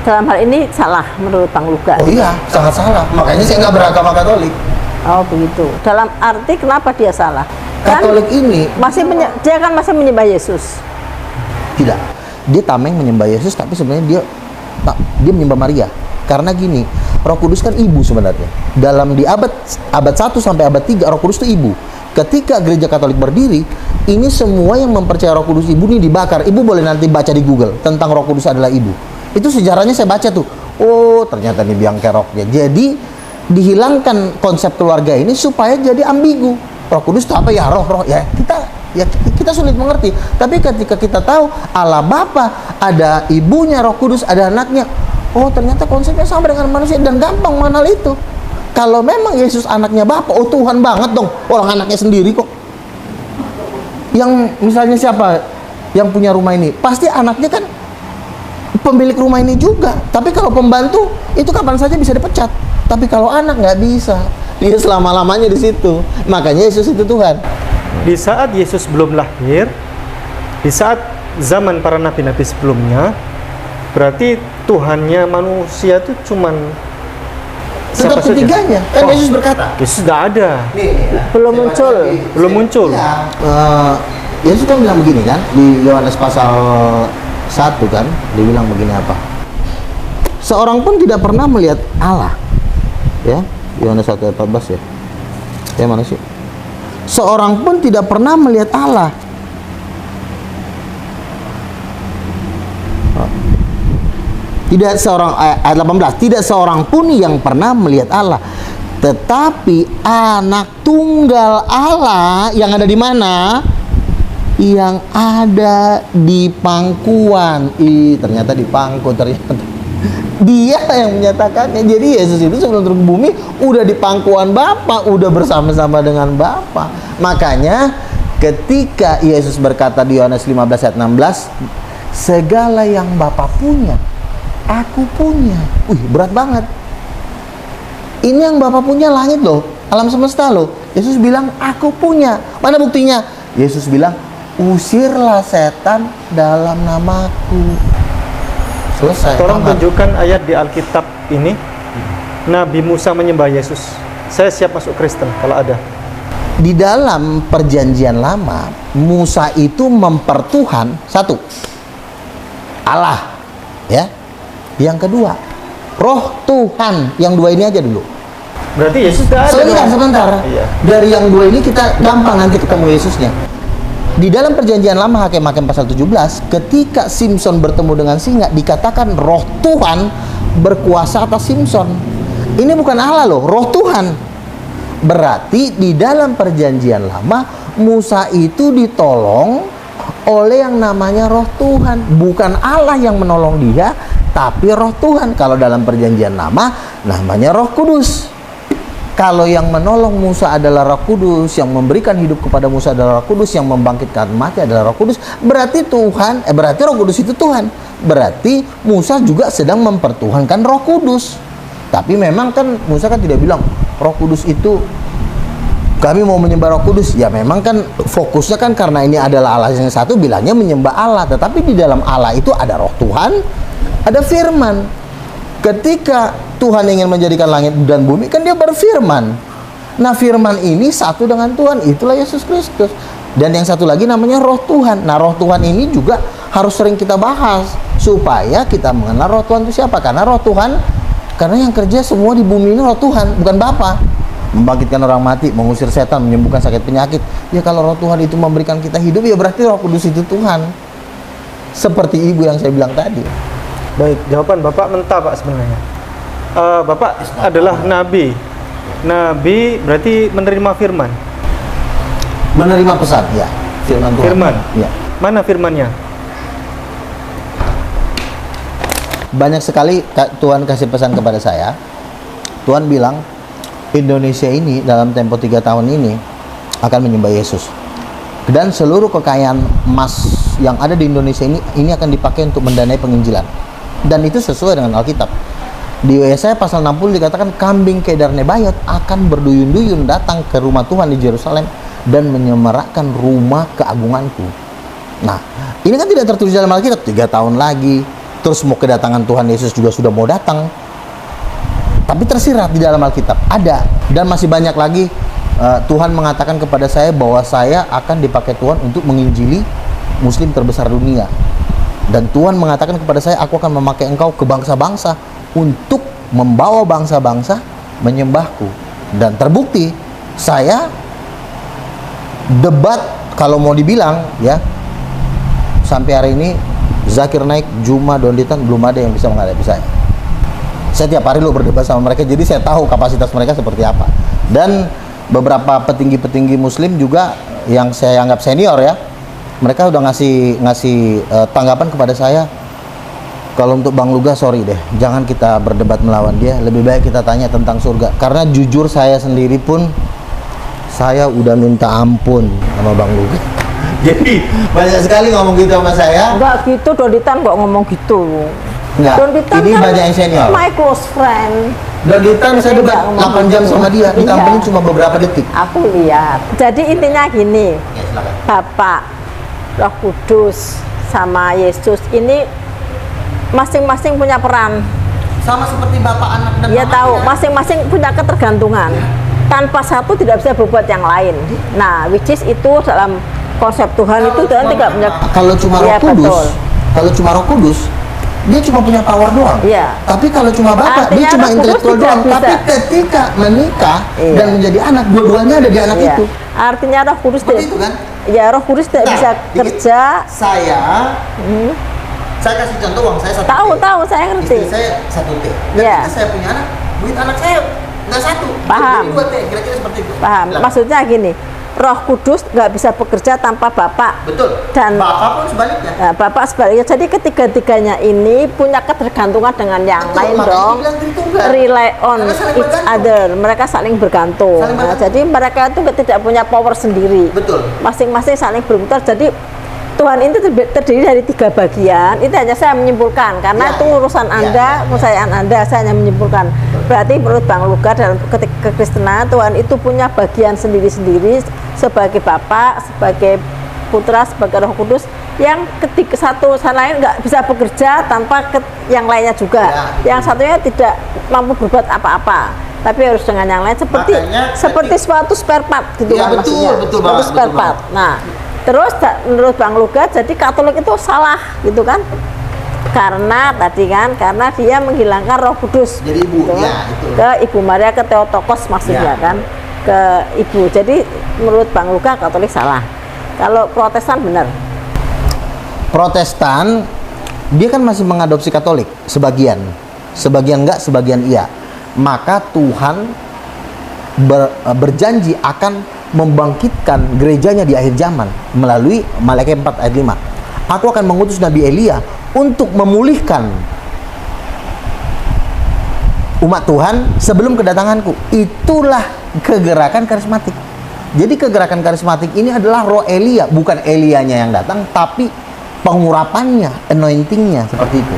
Speaker 4: dalam hal ini salah menurut Bang Luga.
Speaker 2: Oh iya, sangat salah. Makanya saya nggak beragama Katolik.
Speaker 4: Oh begitu. Dalam arti kenapa dia salah?
Speaker 2: Katolik ini
Speaker 4: Dia kan masih menyembah Yesus.
Speaker 2: tidak. Dia tameng menyembah Yesus, tapi sebenarnya dia menyembah Maria. Karena gini, Roh Kudus kan ibu sebenarnya. Dalam di abad 1 sampai abad 3, Roh Kudus itu ibu. Ketika gereja Katolik berdiri, ini semua yang mempercayai Roh Kudus ibu ini dibakar. Ibu boleh nanti baca di Google tentang Roh Kudus adalah ibu. Itu sejarahnya saya baca tuh. Oh, ternyata ini biang keroknya. Jadi dihilangkan konsep keluarga ini supaya jadi ambigu. Roh Kudus itu apa ya? Roh ya. Kita sulit mengerti. Tapi ketika kita tahu Allah Bapa, ada ibunya Roh Kudus, ada anaknya. Oh, ternyata konsepnya sama dengan manusia dan gampang mengenal itu. Kalau memang Yesus anaknya Bapa, oh Tuhan banget dong, orang anaknya sendiri kok. Yang misalnya siapa yang punya rumah ini? Pasti anaknya kan pemilik rumah ini juga. Tapi kalau pembantu, itu kapan saja bisa dipecat. Tapi kalau anak nggak bisa. Dia selama-lamanya di situ. Makanya Yesus itu Tuhan.
Speaker 1: Di saat Yesus belum lahir, di saat zaman para nabi-nabi sebelumnya, berarti Tuhannya manusia itu cuman
Speaker 2: Tetap
Speaker 1: siapa saja?
Speaker 2: ketiganya. Kan
Speaker 1: Oh,
Speaker 2: Yesus berkata.
Speaker 1: Yesus tidak ada.
Speaker 4: Belum muncul.
Speaker 1: Belum muncul.
Speaker 2: Ya, Yesus kan bilang begini kan di Yohanes pasal 1 kan, dia bilang begini apa? Seorang pun tidak pernah melihat Allah. Ya, Yohanes 1 ayat 14 ya. Ya mana sih? Seorang pun tidak pernah melihat Allah. Tidak seorang, ayat 18, tidak seorang pun yang pernah melihat Allah. Tetapi anak tunggal Allah yang ada di mana? Yang ada di pangkuan. Ternyata di pangku ternyata. Dia yang menyatakannya. Jadi Yesus itu sebelum turun ke bumi udah di pangkuan Bapa, udah bersama-sama dengan Bapa. Makanya ketika Yesus berkata di Yohanes 15 ayat 16, segala yang Bapa punya, aku punya. Berat banget. Ini yang Bapa punya langit loh, alam semesta loh. Yesus bilang, aku punya. Mana buktinya? Yesus bilang, usirlah setan dalam namaku. Selesai.
Speaker 1: Tolong
Speaker 2: tamat.
Speaker 1: tunjukkan ayat di Alkitab ini. Nabi Musa menyembah Yesus. Saya siap masuk Kristen kalau ada.
Speaker 2: Di dalam perjanjian lama, Musa itu mempertuhan satu, Allah, ya. Yang kedua, Roh Tuhan. Yang dua ini aja dulu.
Speaker 1: Berarti Yesus tidak ada.
Speaker 2: Sebentar.
Speaker 1: Iya.
Speaker 2: Dari yang dua ini kita gampang nanti ketemu Yesusnya. Di dalam perjanjian lama Hakim-Hakim pasal 17, ketika Simson bertemu dengan singa, dikatakan Roh Tuhan berkuasa atas Simson. Ini bukan Allah loh, Roh Tuhan. Berarti di dalam perjanjian lama Musa itu ditolong oleh yang namanya Roh Tuhan. Bukan Allah yang menolong dia, tapi Roh Tuhan. Kalau dalam perjanjian lama namanya Roh Kudus. Kalau yang menolong Musa adalah Roh Kudus, yang memberikan hidup kepada Musa adalah Roh Kudus, yang membangkitkan mati adalah Roh Kudus, berarti berarti Roh Kudus itu Tuhan. Berarti Musa juga sedang mempertuhankan Roh Kudus. Tapi memang kan Musa kan tidak bilang Roh Kudus itu kami mau menyembah Roh Kudus. Ya memang kan fokusnya kan karena ini adalah Allah yang satu, bilangnya menyembah Allah. Tetapi di dalam Allah itu ada Roh Tuhan, ada firman. Ketika Tuhan ingin menjadikan langit dan bumi, kan dia berfirman. Nah, firman ini satu dengan Tuhan, itulah Yesus Kristus. Dan yang satu lagi namanya Roh Tuhan. Nah, Roh Tuhan ini juga harus sering kita bahas supaya kita mengenal Roh Tuhan itu siapa. Karena Roh Tuhan, karena yang kerja semua di bumi ini Roh Tuhan, bukan Bapa. Membangkitkan orang mati, mengusir setan, menyembuhkan sakit penyakit. Ya kalau Roh Tuhan itu memberikan kita hidup, ya berarti Roh Kudus itu Tuhan. Seperti ibu yang saya bilang tadi.
Speaker 1: Baik, jawaban Bapak mentah Pak sebenarnya. Bapak adalah nabi. Nabi berarti menerima firman.
Speaker 2: Menerima pesan, ya. Firman Tuhan.
Speaker 1: Firman.
Speaker 2: Ya.
Speaker 1: Mana firmannya?
Speaker 2: Banyak sekali Tuhan kasih pesan kepada saya. Tuhan bilang Indonesia ini dalam tempo 3 tahun ini akan menyembah Yesus. Dan seluruh kekayaan emas yang ada di Indonesia ini akan dipakai untuk mendanai penginjilan. Dan itu sesuai dengan Alkitab. Di Yesaya pasal 60 dikatakan kambing kedar Nebayot akan berduyun-duyun datang ke rumah Tuhan di Yerusalem dan menyemarakkan rumah keagunganku. Nah, ini kan tidak tertulis dalam Alkitab. 3 tahun lagi, terus mau kedatangan Tuhan Yesus juga sudah mau datang. Tapi tersirat di dalam Alkitab ada. Dan masih banyak lagi. Tuhan mengatakan kepada saya bahwa saya akan dipakai Tuhan untuk menginjili Muslim terbesar dunia. Dan Tuhan mengatakan kepada saya, aku akan memakai engkau ke bangsa-bangsa untuk membawa bangsa-bangsa menyembahku. Dan terbukti, saya debat kalau mau dibilang ya, sampai hari ini Zakir Naik, Juma, Donditan belum ada yang bisa menghadapi saya. Saya tiap hari lo berdebat sama mereka, jadi saya tahu kapasitas mereka seperti apa. Dan beberapa petinggi-petinggi Muslim juga yang saya anggap senior ya, mereka udah ngasih tanggapan kepada saya. Kalau untuk Bang Luga, sorry deh, jangan kita berdebat melawan dia. Lebih baik kita tanya tentang surga. Karena jujur saya sendiri pun, saya udah minta ampun sama Bang Luga. Jadi banyak sekali ngomong gitu sama saya.
Speaker 4: Enggak gitu, Doditan kok ngomong gitu.
Speaker 2: Enggak,
Speaker 4: Doditan
Speaker 2: ini
Speaker 4: kan
Speaker 2: banyak yang senior.
Speaker 4: my close friend.
Speaker 2: Dangdutan saya debat
Speaker 4: nggak ngomong
Speaker 2: 8 jam sama dia,
Speaker 4: Iya.
Speaker 2: ditampilin cuma beberapa detik.
Speaker 4: Aku lihat. Jadi intinya gini,
Speaker 2: Ya, silakan.
Speaker 4: Bapak, Roh Kudus, sama Yesus ini masing-masing punya peran.
Speaker 2: Sama seperti bapak, anak dan
Speaker 4: Dia
Speaker 2: mama
Speaker 4: tahu
Speaker 2: ya.
Speaker 4: masing-masing punya ketergantungan. Tanpa satu tidak bisa berbuat yang lain. Nah, which is itu dalam konsep Tuhan itu Tuhan tidak punya.
Speaker 2: Kalau cuma Roh
Speaker 4: Iya,
Speaker 2: Kudus,
Speaker 4: betul.
Speaker 2: kalau cuma Roh Kudus, dia cuma punya power doang.
Speaker 4: Iya.
Speaker 2: Tapi kalau cuma bapak, dia
Speaker 4: Artinya
Speaker 2: cuma
Speaker 4: Roh Kudus
Speaker 2: intelektual
Speaker 4: tidak
Speaker 2: doang.
Speaker 4: bisa.
Speaker 2: Tapi ketika menikah
Speaker 4: Iya.
Speaker 2: dan menjadi anak, dua-duanya ada di anak
Speaker 4: Iya.
Speaker 2: itu.
Speaker 4: Artinya Roh Kudus
Speaker 2: Seperti itu kan?
Speaker 4: Ya, Roh Kudus tidak
Speaker 2: Nah,
Speaker 4: bisa
Speaker 2: dikit.
Speaker 4: kerja.
Speaker 2: Saya kasih contoh, uang saya satu
Speaker 4: Tahu,
Speaker 2: T.
Speaker 4: tahu, saya ngerti.
Speaker 2: Istri saya 1 T.
Speaker 4: Iya.
Speaker 2: Ketika saya punya anak, duit anak saya nggak 1,
Speaker 4: Paham.
Speaker 2: 2 T. Kira-kira seperti itu.
Speaker 4: Paham?
Speaker 2: Silakan.
Speaker 4: Maksudnya gini, Roh Kudus nggak bisa bekerja tanpa Bapak.
Speaker 2: Betul.
Speaker 4: Dan
Speaker 2: bapak pun sebaliknya.
Speaker 4: Bapak sebaliknya. Jadi ketiga-tiganya ini punya ketergantungan dengan yang
Speaker 2: Betul,
Speaker 4: lain
Speaker 2: makanya
Speaker 4: dong.
Speaker 2: dibilang Tritunggal.
Speaker 4: Rely on
Speaker 2: Karena saling
Speaker 4: each
Speaker 2: bergantung.
Speaker 4: other. Mereka saling bergantung.
Speaker 2: Saling
Speaker 4: Nah,
Speaker 2: bergantung.
Speaker 4: jadi mereka itu tidak punya power sendiri.
Speaker 2: Betul.
Speaker 4: Masing-masing saling berputar. Jadi Tuhan itu terdiri dari 3 bagian. Itu hanya saya menyimpulkan karena
Speaker 2: Ya,
Speaker 4: itu urusan
Speaker 2: ya,
Speaker 4: Anda,
Speaker 2: ya, ya.
Speaker 4: kepercayaan Anda. Saya hanya menyimpulkan. Berarti menurut Bang Luga dalam kekristenan Tuhan itu punya bagian sendiri-sendiri sebagai Bapa, sebagai Putra, sebagai Roh Kudus yang ketiga satu sama lain nggak bisa bekerja tanpa yang lainnya juga.
Speaker 2: Ya, betul.
Speaker 4: Yang satunya tidak mampu berbuat apa-apa. Tapi harus dengan yang lain seperti
Speaker 2: Makanya
Speaker 4: suatu spare part gitu
Speaker 2: Ya,
Speaker 4: kan
Speaker 2: betul,
Speaker 4: maksudnya.
Speaker 2: betul
Speaker 4: Suatu
Speaker 2: banget,
Speaker 4: spare
Speaker 2: betul
Speaker 4: part. Nah, terus menurut Bang Luga jadi Katolik itu salah gitu kan? Karena tadi kan karena dia menghilangkan Roh Kudus.
Speaker 2: Jadi ibu,
Speaker 4: gitu kan.
Speaker 2: ya, itu.
Speaker 4: Ke Ibu Maria, ke Theotokos maksudnya
Speaker 2: Ya.
Speaker 4: kan, ke ibu. Jadi menurut Bang Luga Katolik salah. Kalau Protestan benar.
Speaker 2: Protestan dia kan masih mengadopsi Katolik sebagian enggak, sebagian iya. Maka Tuhan berjanji akan membangkitkan gerejanya di akhir zaman melalui Maleakhi 4 ayat 5. Aku akan mengutus Nabi Elia untuk memulihkan umat Tuhan sebelum kedatanganku. Itulah kegerakan karismatik. Jadi kegerakan karismatik ini adalah roh Elia, bukan Elianya yang datang, tapi pengurapannya, anointingnya seperti itu.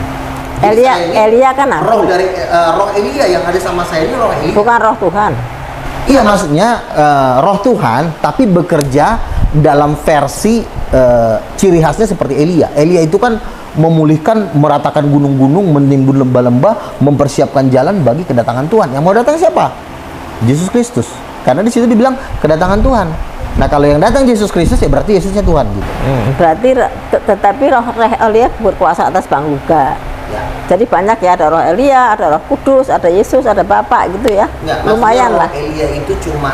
Speaker 2: Jadi saya ini
Speaker 4: Elia kan nabi.
Speaker 2: roh dari roh Elia yang ada sama saya ini roh Elia.
Speaker 4: Bukan Roh Tuhan.
Speaker 2: Iya, maksudnya roh Tuhan tapi bekerja dalam versi ciri khasnya seperti Elia. Elia itu kan memulihkan, meratakan gunung-gunung, menimbun lembah-lembah, mempersiapkan jalan bagi kedatangan Tuhan. Yang mau datang siapa? Yesus Kristus. Karena di situ dibilang kedatangan Tuhan. Nah, kalau yang datang Yesus Kristus ya berarti Yesusnya Tuhan gitu.
Speaker 4: Berarti tetapi roh Elia berkuasa atas Bang Luga.
Speaker 2: Ya.
Speaker 4: Jadi banyak ya, ada roh Elia, ada Roh Kudus, ada Yesus, ada Bapak gitu ya.
Speaker 2: Nggak,
Speaker 4: Lumayan
Speaker 2: maksudnya
Speaker 4: lah.
Speaker 2: roh Elia itu cuma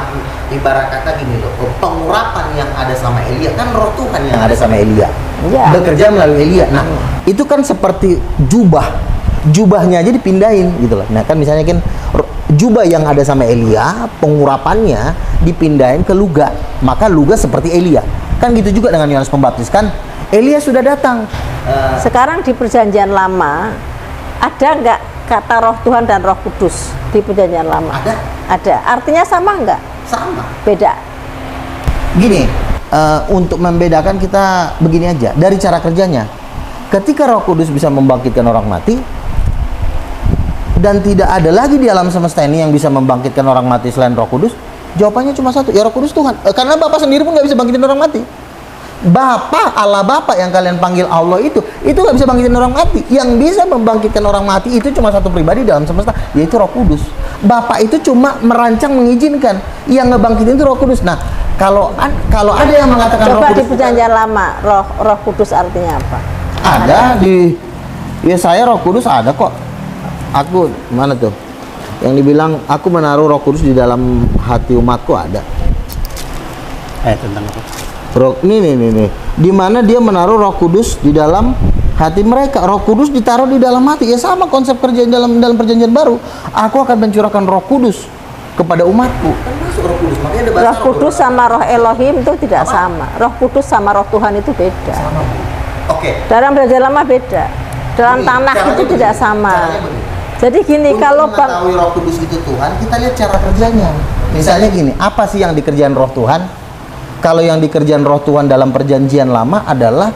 Speaker 2: ibarat kata gini loh, pengurapan yang ada sama Elia kan roh Tuhan yang ada sama Elia.
Speaker 4: Iya.
Speaker 2: Bekerja melalui Elia. Nah, itu kan seperti jubah. Jubahnya aja dipindahin gitu loh. Nah, kan misalnya kan jubah yang ada sama Elia, pengurapannya dipindahin ke Luga. Maka Luga seperti Elia. Kan gitu juga dengan Yohanes Pembaptis kan. Elia sudah datang.
Speaker 4: Sekarang di Perjanjian Lama ada nggak kata Roh Tuhan dan Roh Kudus di Perjanjian Lama?
Speaker 2: Ada.
Speaker 4: Ada. Artinya sama nggak?
Speaker 2: Sama.
Speaker 4: Beda.
Speaker 2: Gini, untuk membedakan kita begini aja dari cara kerjanya. Ketika Roh Kudus bisa membangkitkan orang mati dan tidak ada lagi di alam semesta ini yang bisa membangkitkan orang mati selain Roh Kudus, jawabannya cuma satu, ya Roh Kudus Tuhan. Karena Bapak sendiri pun nggak bisa bangkitin orang mati. Bapak, Allah Bapak yang kalian panggil Allah itu nggak bisa bangkitin orang mati. Yang bisa membangkitkan orang mati itu cuma satu pribadi dalam semesta, yaitu Roh Kudus. Bapak itu cuma merancang, mengizinkan. Yang ngebangkitin itu Roh Kudus. Nah, kalau ada yang mengatakan Roh
Speaker 4: Coba di
Speaker 2: Kudus
Speaker 4: Perjanjian Lama, Roh Kudus artinya apa?
Speaker 2: ada di, ya saya Roh Kudus ada kok. Aku mana tuh? Yang dibilang aku menaruh Roh Kudus di dalam hati umatku ada.
Speaker 3: Tentang apa?
Speaker 2: Nih. Di mana dia menaruh Roh Kudus di dalam hati mereka. Roh Kudus ditaruh di dalam hati. Ya sama konsep kerja dalam Perjanjian Baru. Aku akan mencurahkan Roh Kudus kepada umatku. Kan masuk Roh Kudus. Makanya ada bahasa
Speaker 4: Roh Kudus sama Roh Elohim itu tidak
Speaker 2: Apa?
Speaker 4: sama. Roh Kudus sama Roh Tuhan itu beda.
Speaker 2: sama. Oke.
Speaker 4: Dalam Perjanjian Lama beda. Dalam
Speaker 2: Begini,
Speaker 4: tanah
Speaker 2: caranya
Speaker 4: itu tidak
Speaker 2: begini,
Speaker 4: sama.
Speaker 2: caranya begini.
Speaker 4: Jadi gini,
Speaker 2: Untuk
Speaker 4: kalau
Speaker 2: mengetahui Roh Kudus itu Tuhan, kita lihat cara kerjanya. Misalnya gini, apa sih yang dikerjain Roh Tuhan? Kalau yang dikerjain Roh Tuhan dalam Perjanjian Lama adalah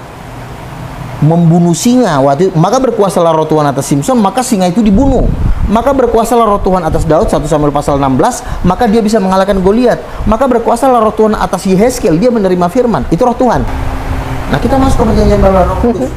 Speaker 2: membunuh singa maka berkuasalah roh Tuhan atas Simson, maka singa itu dibunuh. Maka berkuasalah roh Tuhan atas Daud, 1 Samuel pasal 16, maka dia bisa mengalahkan Goliat. Maka berkuasalah roh Tuhan atas Yehezkiel, dia menerima firman. Itu roh Tuhan. Nah, kita masuk ke perjanjian baru, Roh Kudus.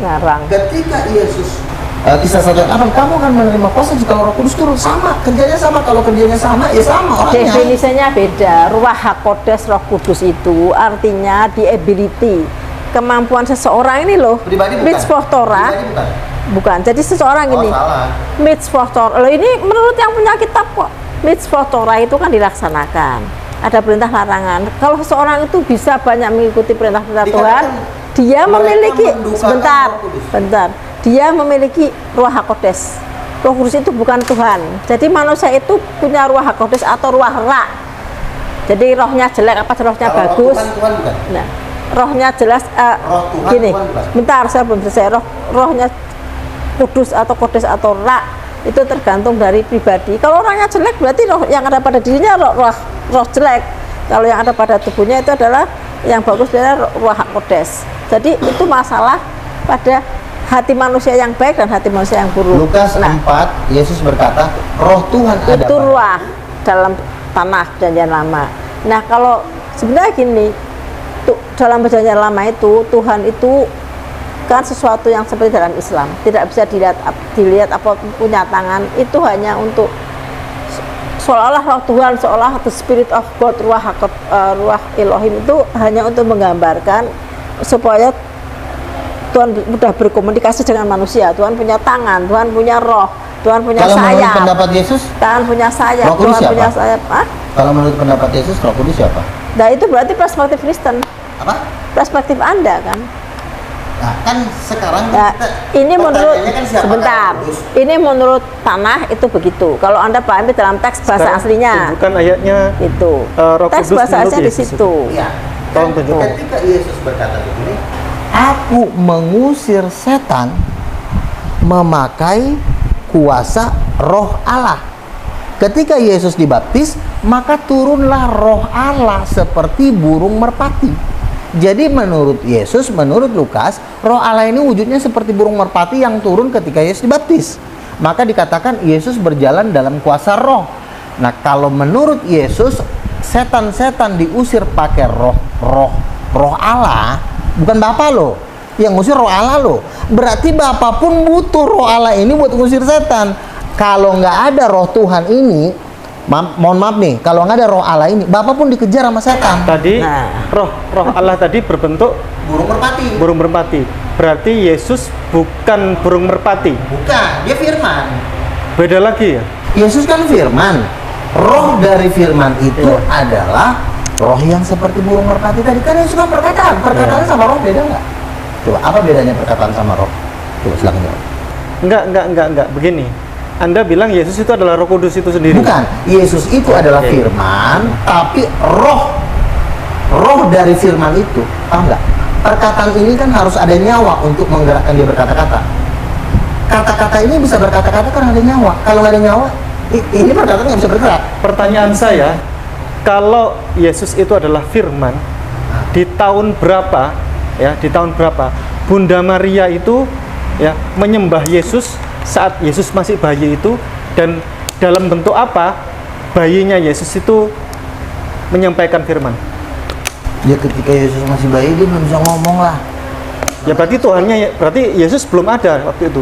Speaker 2: Ketika Yesus kisah 1:8, kamu akan menerima kuasa jika Roh Kudus turun. Sama, kerjanya sama. Kalau kerjanya sama, ya sama orangnya.
Speaker 4: Definisinya beda. Ruach HaKodes, Roh Kudus itu artinya the ability, kemampuan seseorang ini loh.
Speaker 2: Pribadi bukan.
Speaker 4: Mitzvah Torah.
Speaker 2: Pribadi bukan.
Speaker 4: Bukan. Jadi seseorang ini.
Speaker 2: Salah.
Speaker 4: Mitzvah Torah. Loh, ini menurut yang punya kitab kok. Mitzvah Torah itu kan dilaksanakan. Ada perintah larangan. Kalau seseorang itu bisa banyak mengikuti perintah-perintah Tuhan, dia memiliki bentar. Dia memiliki Ruach HaKodes. Roh Kudus itu bukan Tuhan. Jadi manusia itu punya Ruach HaKodes atau Ruach Ra. Jadi rohnya jelek apa rohnya
Speaker 2: kalau
Speaker 4: bagus?
Speaker 2: Tuhan bukan.
Speaker 4: Nah, rohnya jelas
Speaker 2: Roh Tuhan,
Speaker 4: gini.
Speaker 2: Tuhan bukan.
Speaker 4: Bentar, saya belum selesai. Rohnya kudus atau kodes atau Ra itu tergantung dari pribadi. Kalau orangnya jelek berarti roh yang ada pada dirinya roh jelek. Kalau yang ada pada tubuhnya itu adalah yang bagus adalah Ruach HaKodes. Jadi itu masalah pada hati manusia yang baik dan hati manusia yang buruk.
Speaker 2: Lukas 4, Yesus berkata, roh Tuhan ada
Speaker 4: itu ruah dalam tanah perjanjian lama. Nah, kalau sebenarnya gini, dalam perjanjian lama itu Tuhan itu kan sesuatu yang seperti dalam Islam, tidak bisa dilihat apa punya tangan, itu hanya untuk seolah-olah roh Tuhan, seolah the spirit of God, ruah Elohim itu hanya untuk menggambarkan supaya Tuhan mudah berkomunikasi dengan manusia. Tuhan punya tangan, Tuhan punya roh, Tuhan punya
Speaker 2: Kalau
Speaker 4: sayap.
Speaker 2: menurut pendapat Yesus,
Speaker 4: Tuhan punya sayap,
Speaker 2: Roh Kudus
Speaker 4: Tuhan
Speaker 2: siapa?
Speaker 4: punya sayap.
Speaker 2: Kalau menurut pendapat Yesus, Roh Kudus siapa?
Speaker 4: Nah, itu berarti perspektif Kristen,
Speaker 2: Apa?
Speaker 4: perspektif Anda kan.
Speaker 2: Nah, kan sekarang
Speaker 4: Nah, ini menurut
Speaker 2: pertanyaannya kan siapa
Speaker 4: sebentar.
Speaker 2: Roh Kudus?
Speaker 4: Ini menurut tanah itu begitu. Kalau Anda pahami dalam teks bahasa
Speaker 1: Sekarang
Speaker 4: aslinya
Speaker 1: tunjukkan ayatnya
Speaker 4: itu.
Speaker 1: Roh
Speaker 4: Teks
Speaker 1: Kudus
Speaker 4: bahasa
Speaker 1: menurut
Speaker 4: aslinya di
Speaker 1: Yesus
Speaker 4: situ.
Speaker 2: Iya.
Speaker 1: Tolong
Speaker 2: Kan
Speaker 1: tunjukkan.
Speaker 2: ketika Yesus berkata begini, aku mengusir setan memakai kuasa roh Allah. Ketika Yesus dibaptis, maka turunlah roh Allah seperti burung merpati. Jadi menurut Yesus, menurut Lukas, roh Allah ini wujudnya seperti burung merpati yang turun ketika Yesus dibaptis. Maka dikatakan Yesus berjalan dalam kuasa roh. Nah, kalau menurut Yesus, setan-setan diusir pakai roh Allah, bukan Bapa loh. Yang ngusir roh Allah loh. Berarti Bapa pun butuh roh Allah ini buat ngusir setan. Kalau nggak ada roh Tuhan ini, mohon maaf nih, kalau nggak ada roh Allah ini, Bapa pun dikejar sama setan.
Speaker 1: Tadi
Speaker 4: Nah.
Speaker 1: roh Allah tadi berbentuk burung merpati. Berarti Yesus bukan burung merpati.
Speaker 2: Bukan, dia firman.
Speaker 1: Beda lagi ya.
Speaker 2: Yesus kan firman. Roh dari firman itu adalah roh yang seperti burung merpati tadi. Kan Yesus kan perkataan. Perkataan sama roh beda nggak? Coba, apa bedanya perkataan sama roh? Coba silakan jawab.
Speaker 1: Enggak. Begini. Anda bilang Yesus itu adalah Roh Kudus itu sendiri.
Speaker 2: Bukan, Yesus itu adalah
Speaker 1: Oke.
Speaker 2: firman, tapi roh dari firman itu, paham nggak? Perkataan ini kan harus ada nyawa untuk menggerakkan dia berkata-kata. Kata-kata ini bisa berkata-kata karena ada nyawa. Kalau nggak ada nyawa, ini perkataan nggak bisa bergerak.
Speaker 1: Pertanyaan saya, kalau Yesus itu adalah firman, di tahun berapa ya, di tahun berapa Bunda Maria itu ya menyembah Yesus saat Yesus masih bayi itu, dan dalam bentuk apa bayinya Yesus itu menyampaikan firman?
Speaker 2: Ya ketika Yesus masih bayi dia belum bisa ngomong lah.
Speaker 1: Ya berarti Yesus belum ada waktu itu.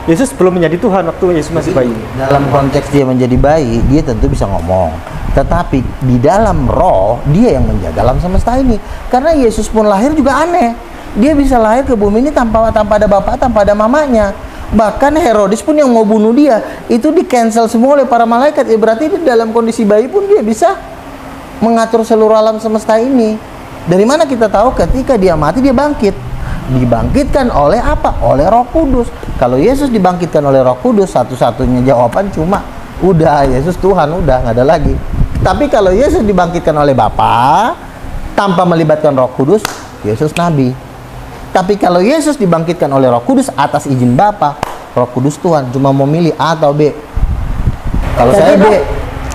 Speaker 1: Yesus belum menjadi Tuhan waktu Yesus masih bayi.
Speaker 2: Dalam konteks dia menjadi bayi, dia tentu bisa ngomong. Tetapi di dalam roh, dia yang menjaga alam semesta ini. Karena Yesus pun lahir juga aneh. Dia bisa lahir ke bumi ini tanpa ada bapak, tanpa ada mamanya. Bahkan Herodes pun yang mau bunuh dia, itu di cancel semua oleh para malaikat. Ya berarti dia dalam kondisi bayi pun dia bisa mengatur seluruh alam semesta ini. Dari mana kita tahu ketika dia mati dia bangkit? Dibangkitkan oleh apa? Oleh Roh Kudus. Kalau Yesus dibangkitkan oleh Roh Kudus, satu-satunya jawaban cuma udah Yesus Tuhan, udah nggak ada lagi. Tapi kalau Yesus dibangkitkan oleh Bapa tanpa melibatkan Roh Kudus, Yesus nabi. Tapi kalau Yesus dibangkitkan oleh Roh Kudus atas izin Bapa, Roh Kudus Tuhan, cuma mau milih A atau B. Kalau saya B,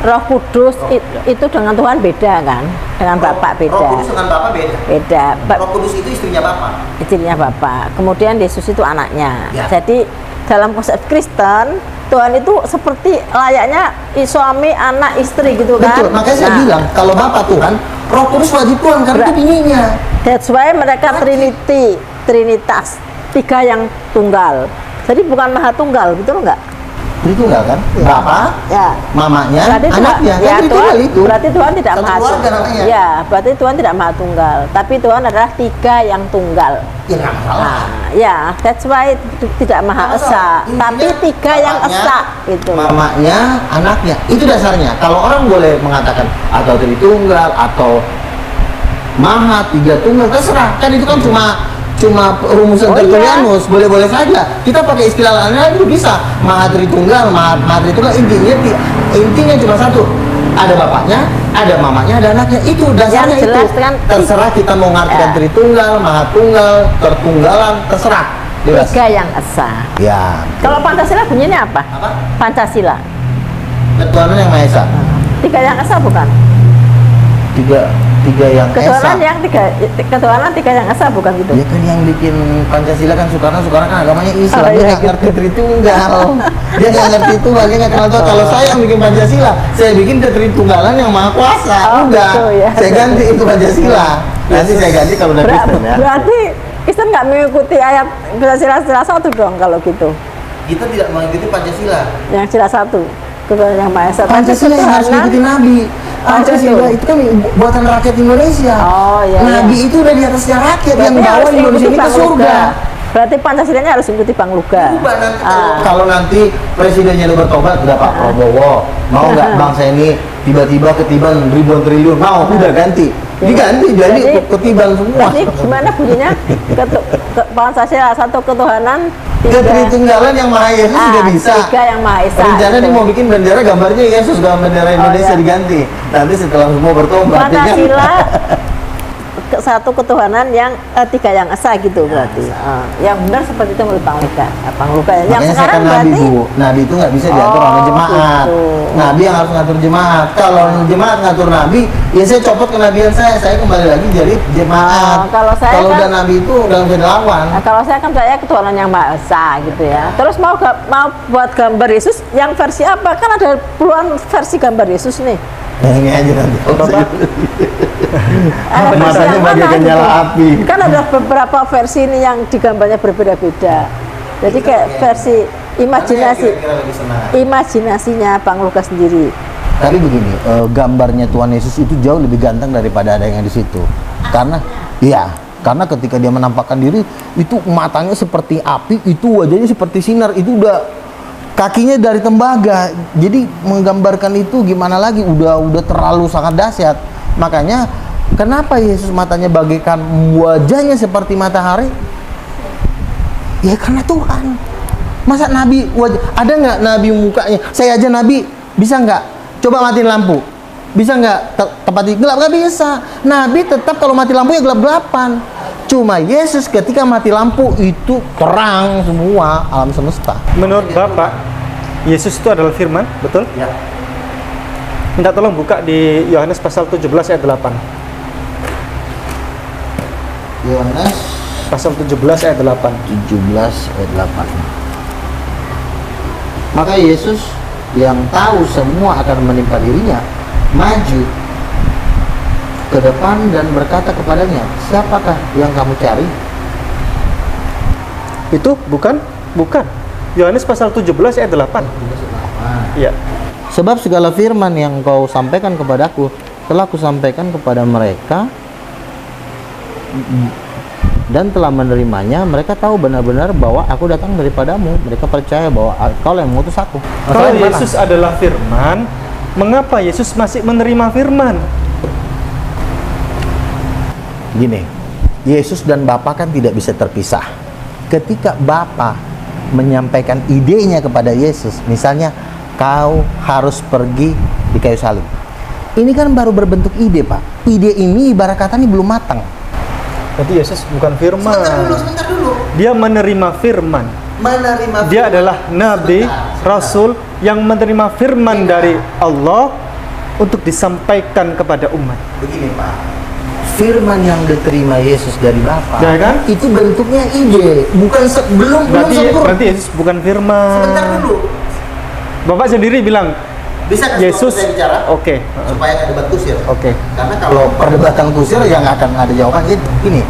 Speaker 4: Roh Kudus itu dengan Tuhan beda kan, dengan Bapak beda.
Speaker 2: Roh Kudus dengan Bapak beda.
Speaker 4: Beda.
Speaker 2: Roh Kudus itu istrinya Bapak.
Speaker 4: Istrinya Bapak. Kemudian Yesus itu anaknya.
Speaker 2: Ya.
Speaker 4: Jadi dalam konsep Kristen, Tuhan itu seperti layaknya suami, anak, istri gitu kan.
Speaker 2: Betul, makanya saya bilang kalau Bapak Tuhan, Roh Kudus wajib Tuhan karena itu bininya.
Speaker 4: That's why mereka Trinity, Trinitas, tiga yang tunggal. Jadi bukan maha tunggal, betul nggak?
Speaker 2: Tritunggal kan? Bapak,
Speaker 4: Ya.
Speaker 2: mamanya,
Speaker 4: Berarti
Speaker 2: anaknya.
Speaker 4: ya,
Speaker 2: Kan Tritunggal
Speaker 4: Tuhan,
Speaker 2: itu.
Speaker 4: berarti Tuhan tidak
Speaker 2: Satu
Speaker 4: maha
Speaker 2: keluarga
Speaker 4: tunggal.
Speaker 2: namanya.
Speaker 4: Ya, berarti Tuhan tidak maha tunggal. Tapi Tuhan adalah tiga yang tunggal.
Speaker 2: Ya nggak masalah.
Speaker 4: Nah, ya, that's why tidak maha
Speaker 2: Nggak
Speaker 4: esa.
Speaker 2: masalah.
Speaker 4: Tapi
Speaker 2: Intinya
Speaker 4: tiga yang
Speaker 2: bapaknya,
Speaker 4: esa gitu.
Speaker 2: Mamanya, anaknya. Itu dasarnya. Kalau orang boleh mengatakan atau Tritunggal atau Maha, tiga tunggal, terserah. Kan itu kan cuma rumusan
Speaker 4: Oh,
Speaker 2: Tertullianus, boleh-boleh saja. Kita pakai istilah lainnya itu bisa. Maha Tritunggal, Maha Tritunggal, intinya cuma satu. Ada bapaknya, ada mamanya, ada anaknya. Itu dasarnya
Speaker 4: Yang jelas
Speaker 2: itu.
Speaker 4: kan
Speaker 2: Terserah kita mau ngartikan
Speaker 4: Ya.
Speaker 2: Tritunggal, Maha Tunggal, Tertunggalan, terserah. Bebas.
Speaker 4: Tiga yang esa.
Speaker 2: Ya.
Speaker 4: Kalau Pancasila bunyinya apa?
Speaker 2: Apa?
Speaker 4: Pancasila.
Speaker 2: Ketuhanan yang Maha Esa.
Speaker 4: Tiga yang esa bukan?
Speaker 2: Tiga yang Esa.
Speaker 4: Ketuhanan tiga yang esa bukan gitu?
Speaker 2: Ya kan yang bikin Pancasila kan Soekarno kan agamanya Islam,
Speaker 4: Oh,
Speaker 2: dia
Speaker 4: iya,
Speaker 2: nggak ngerti Tritunggal, dia nggak ngerti itu, dia nggak kenal Tuhan. Kalau saya yang bikin Pancasila, saya bikin Tritunggalan yang Maha Kuasa,
Speaker 4: Oh,
Speaker 2: udah,
Speaker 4: gitu, ya.
Speaker 2: saya ganti itu Pancasila, nanti saya ganti kalau udah Kristen ya.
Speaker 4: Berarti Kristen nggak mengikuti ayat Pancasila satu dong kalau gitu.
Speaker 2: Kita tidak mengikuti Pancasila.
Speaker 4: Yang sila satu, Ketuhanan yang Maha Esa. Tapi
Speaker 2: Pancasila yang harus
Speaker 4: ketuhanan-
Speaker 2: mengikuti Nabi. Pancasila
Speaker 4: betul.
Speaker 2: itu kan buatan rakyat Indonesia.
Speaker 4: Oh, iya,
Speaker 2: Nabi
Speaker 4: iya.
Speaker 2: itu udah di atasnya rakyat yang
Speaker 4: Berarti
Speaker 2: bawa
Speaker 4: harus
Speaker 2: Indonesia
Speaker 4: mengikuti
Speaker 2: ini ke
Speaker 4: Bang
Speaker 2: surga.
Speaker 4: Luga. Berarti Pancasilanya harus mengikuti Bang Luga.
Speaker 2: Ubah nanti
Speaker 4: Ah.
Speaker 2: kalau nanti presidennya udah bertobat, udah Pak Prabowo, mau nggak bangsa ini tiba-tiba ketiban ribuan triliun, mau udah ganti, diganti jadi ketiban semua.
Speaker 4: Jadi gimana bunyinya? Pancasila satu ketuhanan,
Speaker 2: Ketritunggalan yang Maha Yesus sudah bisa.
Speaker 4: tiga yang Maha Esa.
Speaker 2: Rencana dia
Speaker 4: Gitu.
Speaker 2: mau bikin bendera gambarnya Yesus, gambar bendera Indonesia
Speaker 4: iya.
Speaker 2: diganti. Nanti setelah semua bertobat, ya kan?
Speaker 4: Pancasila satu ketuhanan yang tiga yang esa gitu berarti. Yang benar seperti itu menurut Bang Luga. Bang Luga yang
Speaker 2: Makanya saya
Speaker 4: sekarang
Speaker 2: kan Nabi,
Speaker 4: berarti
Speaker 2: Bu. Nabi itu nggak bisa diatur sama
Speaker 4: Oh,
Speaker 2: jemaat.
Speaker 4: gitu.
Speaker 2: Nabi yang harus ngatur jemaat. Kalau jemaat ngatur Nabi, ya saya copot kenabian saya kembali lagi jadi jemaat.
Speaker 4: Oh, kalau saya kan-
Speaker 2: udah Nabi itu udah bisa dilawan.
Speaker 4: Nah, kalau saya kan percaya ketuhanan yang Maha Esa gitu ya. Terus mau buat gambar Yesus yang versi apa? Kan ada puluhan versi gambar Yesus nih.
Speaker 2: Yang ini aja nanti.
Speaker 4: Ada versi
Speaker 2: Matanya
Speaker 4: yang mana
Speaker 2: bagaikan
Speaker 4: gitu?
Speaker 2: nyala api.
Speaker 4: Kan ada beberapa versi ini yang digambarnya berbeda-beda. Jadi kayak versi imajinasi,
Speaker 2: Kira-kira lebih senang.
Speaker 4: imajinasinya Bang Lukas sendiri.
Speaker 2: Tapi begini, gambarnya Tuhan Yesus itu jauh lebih ganteng daripada ada yang di situ. Karena, karena ketika dia menampakkan diri, itu matanya seperti api, itu wajahnya seperti sinar, itu udah kakinya dari tembaga. Jadi menggambarkan itu gimana lagi? Udah terlalu sangat dahsyat. Makanya, kenapa Yesus matanya bagaikan wajahnya seperti matahari? Ya karena Tuhan. Masa Nabi ada nggak Nabi mukanya? Saya aja Nabi bisa nggak? Coba matiin lampu, bisa nggak? Tempat gelap nggak bisa. Nabi tetap kalau mati lampu ya gelap-gelapan. Cuma Yesus ketika mati lampu itu terang semua alam semesta.
Speaker 1: Menurut Bapak, Yesus itu adalah firman, betul?
Speaker 2: Ya.
Speaker 1: Minta tolong buka di Yohanes pasal 17 ayat 8.
Speaker 2: Yohanes
Speaker 1: Pasal 17 ayat 8.
Speaker 2: 17 ayat 8. Maka Yesus yang tahu semua akan menimpa dirinya maju ke depan dan berkata kepadanya, siapakah yang kamu cari?
Speaker 1: Itu bukan? Yohanes pasal 17 ayat 8. Iya.
Speaker 2: Sebab segala firman yang kau sampaikan kepadaku telah kusampaikan kepada mereka dan telah menerimanya. Mereka tahu benar-benar bahwa aku datang daripadamu. Mereka percaya bahwa kau yang mengutus aku.
Speaker 1: Kalau
Speaker 2: Masalahnya mana?
Speaker 1: Yesus adalah firman, mengapa Yesus masih menerima firman?
Speaker 2: Gini, Yesus dan Bapa kan tidak bisa terpisah. Ketika Bapa menyampaikan idenya kepada Yesus, misalnya kau harus pergi di kayu salib. Ini kan baru berbentuk ide, Pak. Ide ini ibarat kata ini belum matang.
Speaker 1: Berarti Yesus bukan firman.
Speaker 2: Sebentar dulu.
Speaker 1: Dia menerima firman.
Speaker 2: Menerima
Speaker 1: Dia adalah nabi, rasul yang menerima firman dari Allah untuk disampaikan kepada umat.
Speaker 2: Begini Pak, firman yang diterima Yesus dari Bapa,
Speaker 1: Ya kan?
Speaker 2: itu bentuknya ide, bukan belum sempurna.
Speaker 1: Berarti Yesus bukan firman.
Speaker 2: Sebentar dulu,
Speaker 1: Bapak sendiri bilang
Speaker 2: bisa kasih
Speaker 1: Yesus.
Speaker 2: waktu saya bicara?
Speaker 1: Oke.
Speaker 2: Supaya nggak debat kusir.
Speaker 1: Oke.
Speaker 2: Karena kalau perdebatan kusir ya nggak akan ada jawaban. Jadi gini,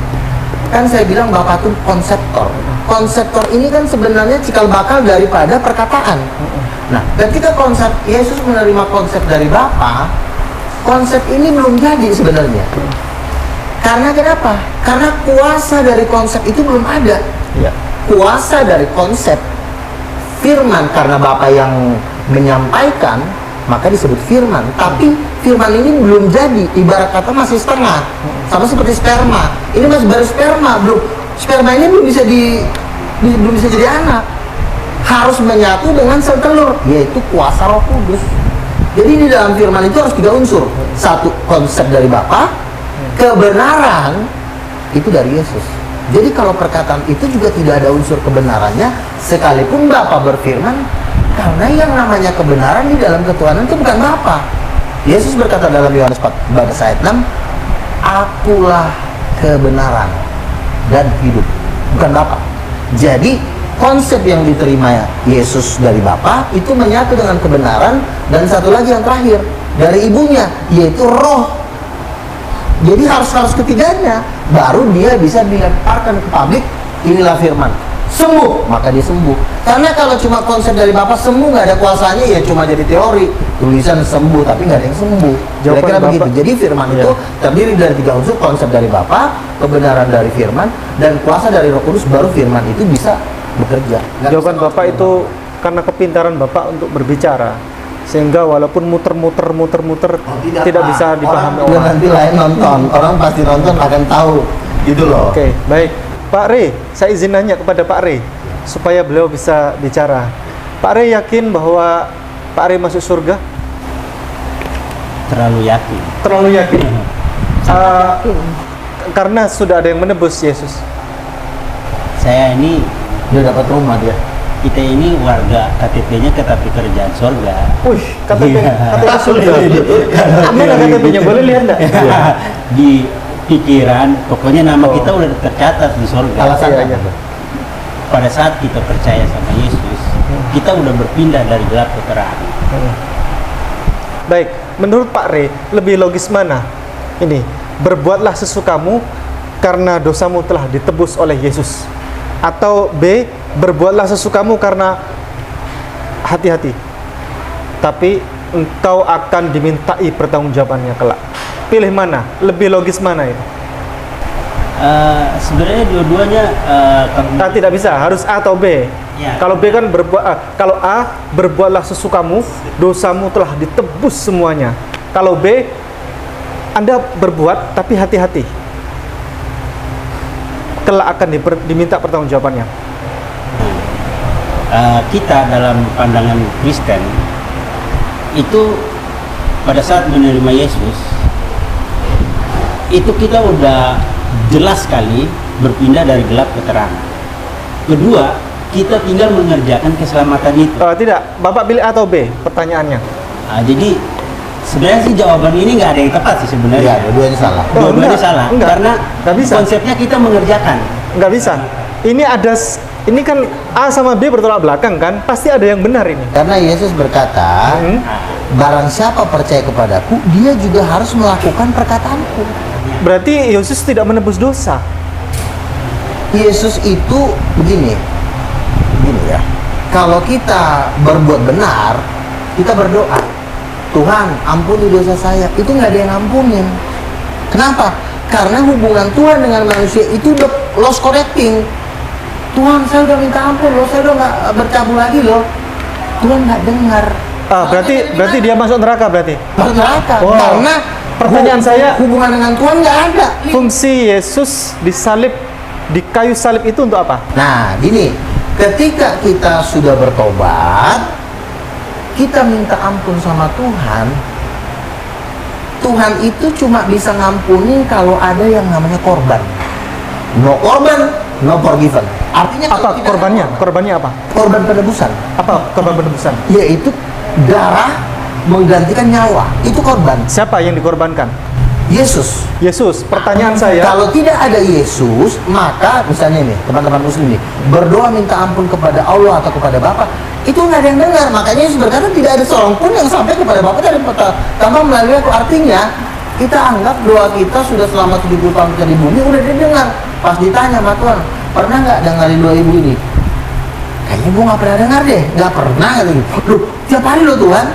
Speaker 2: kan saya bilang Bapak itu konseptor. Konseptor ini kan sebenarnya cikal bakal daripada perkataan. Nah, ketika konsep Yesus menerima konsep dari Bapa, konsep ini belum jadi sebenarnya. Karena kenapa? Karena kuasa dari konsep itu belum ada.
Speaker 1: Ya.
Speaker 2: Kuasa dari konsep firman, karena Bapa yang menyampaikan, maka disebut firman. Tapi firman ini belum jadi, ibarat kata masih setengah, sama seperti sperma. Ini masih baru sperma, belum, sperma ini belum bisa jadi anak, harus menyatu dengan sel telur, yaitu kuasa Roh Kudus. Jadi di dalam firman itu harus 3 unsur. Satu, konsep dari Bapa, kebenaran itu dari Yesus. Jadi kalau perkataan itu juga tidak ada unsur kebenarannya, sekalipun Bapa berfirman, karena yang namanya kebenaran di dalam ketuhanan itu bukan Bapa. Yesus berkata dalam Yohanes 14 ayat 6, akulah kebenaran dan hidup, bukan Bapa. Jadi konsep yang diterima Yesus dari Bapa itu menyatu dengan kebenaran, dan satu lagi yang terakhir dari ibunya, yaitu Roh. Jadi harus ketiganya, baru dia bisa dilemparkan ke publik, inilah firman. Sembuh, maka dia sembuh. Karena kalau cuma konsep dari Bapak sembuh nggak ada kuasanya, ya cuma jadi teori, tulisan sembuh tapi nggak ada yang sembuh. Kira-kira begitu. Jadi firman itu terdiri dari 3 unsur, konsep dari Bapak, kebenaran dari firman, dan kuasa dari Roh Kudus, baru firman itu bisa bekerja.
Speaker 1: Jawaban Bapak itu karena kepintaran Bapak untuk berbicara, sehingga walaupun muter-muter tidak bisa dipahami
Speaker 2: orang.
Speaker 1: orang.
Speaker 2: Nanti lain nonton, orang pasti nonton akan tahu gitu loh.
Speaker 1: Oke, baik. Pak Rey, saya izin nanya kepada Pak Rey supaya beliau bisa bicara. Pak Rey yakin bahwa Pak Rey masuk surga?
Speaker 3: Terlalu yakin.
Speaker 1: Terlalu yakin. Karena sudah ada yang menebus Yesus.
Speaker 3: Saya ini,
Speaker 2: Dia dapat rumah dia.
Speaker 3: kita ini warga KTP-nya tetapi kerjaan surga.
Speaker 1: Wih, KTP surga. Mana
Speaker 2: Iya.
Speaker 1: KTP-nya? Boleh lihat nggak?
Speaker 3: Di pikiran, pokoknya nama kita udah tercatat di surga.
Speaker 2: Alasannya
Speaker 1: Iya.
Speaker 3: Pada saat kita percaya sama Yesus, kita udah berpindah dari gelap ke terang.
Speaker 1: Baik, menurut Pak Rey, lebih logis mana? Ini, berbuatlah sesukamu karena dosamu telah ditebus oleh Yesus. Atau B, berbuatlah sesukamu karena hati-hati, tapi engkau akan dimintai pertanggungjawabannya kelak. Pilih mana? Lebih logis mana itu?
Speaker 3: Sebenarnya dua-duanya
Speaker 1: Tidak bisa, harus A atau B.
Speaker 3: Ya.
Speaker 1: Kalau B kan kalau A, berbuatlah sesukamu, dosamu telah ditebus semuanya. Kalau B, Anda berbuat tapi hati-hati, kelak akan diminta pertanggungjawabannya.
Speaker 3: kita dalam pandangan Kristen itu pada saat menerima Yesus itu kita udah jelas sekali berpindah dari gelap ke terang. Kedua, kita tinggal mengerjakan keselamatan itu.
Speaker 1: Tidak, Bapak pilih A atau B pertanyaannya.
Speaker 3: Jadi sebenarnya sih jawaban ini nggak ada yang tepat sih sebenarnya.
Speaker 2: Iya, dua-duanya salah.
Speaker 3: Dua-duanya
Speaker 1: enggak,
Speaker 3: salah.
Speaker 1: enggak.
Speaker 3: Karena
Speaker 1: Nggak bisa.
Speaker 3: konsepnya kita mengerjakan.
Speaker 1: Nggak bisa. Ini kan A sama B bertolak belakang kan? Pasti ada yang benar ini.
Speaker 2: Karena Yesus berkata, barang siapa percaya kepadaku, dia juga harus melakukan perkataanku.
Speaker 1: Berarti Yesus tidak menebus dosa.
Speaker 2: Yesus itu begini ya. Kalau kita berbuat benar, kita berdoa, Tuhan ampuni dosa saya. Itu nggak ada yang ampunin. Kenapa? Karena hubungan Tuhan dengan manusia itu udah lost connecting. Tuhan, saya udah minta ampun loh, saya udah nggak bercabul lagi loh. Tuhan nggak dengar.
Speaker 1: Berarti dia masuk neraka berarti.
Speaker 2: Masuk neraka.
Speaker 1: Wow.
Speaker 2: Karena
Speaker 1: Pertanyaan saya,
Speaker 2: hubungan dengan Tuhan nggak ada.
Speaker 1: fungsi Yesus disalib di kayu salib itu untuk apa?
Speaker 2: Nah, gini, ketika kita sudah bertobat, kita minta ampun sama Tuhan. Tuhan itu cuma bisa ngampunin kalau ada yang namanya korban. No korban, no forgiven. Artinya
Speaker 1: Apa
Speaker 2: kalau tidak ada
Speaker 1: korbannya? Korbannya apa?
Speaker 2: Korban penebusan,
Speaker 1: Apa korban penebusan?
Speaker 2: yaitu darah menggantikan nyawa. Itu korban.
Speaker 1: Siapa yang dikorbankan?
Speaker 2: Yesus.
Speaker 1: Yesus. Pertanyaan saya,
Speaker 2: Kalau tidak ada Yesus, maka misalnya nih teman-teman muslim nih berdoa minta ampun kepada Allah atau kepada Bapa, itu nggak ada yang dengar. Makanya Yesus berkata tidak ada seorang pun yang sampai kepada Bapa dari tanpa melalui aku. Artinya kita anggap doa kita sudah selama 70 tahun kita di bumi udah didengar. Pas ditanya sama Tuhan, pernah nggak dengerin doa ibu ini? Kayaknya gue nggak pernah dengar deh, nggak pernah gitu. Loh, tiap hari loh Tuhan,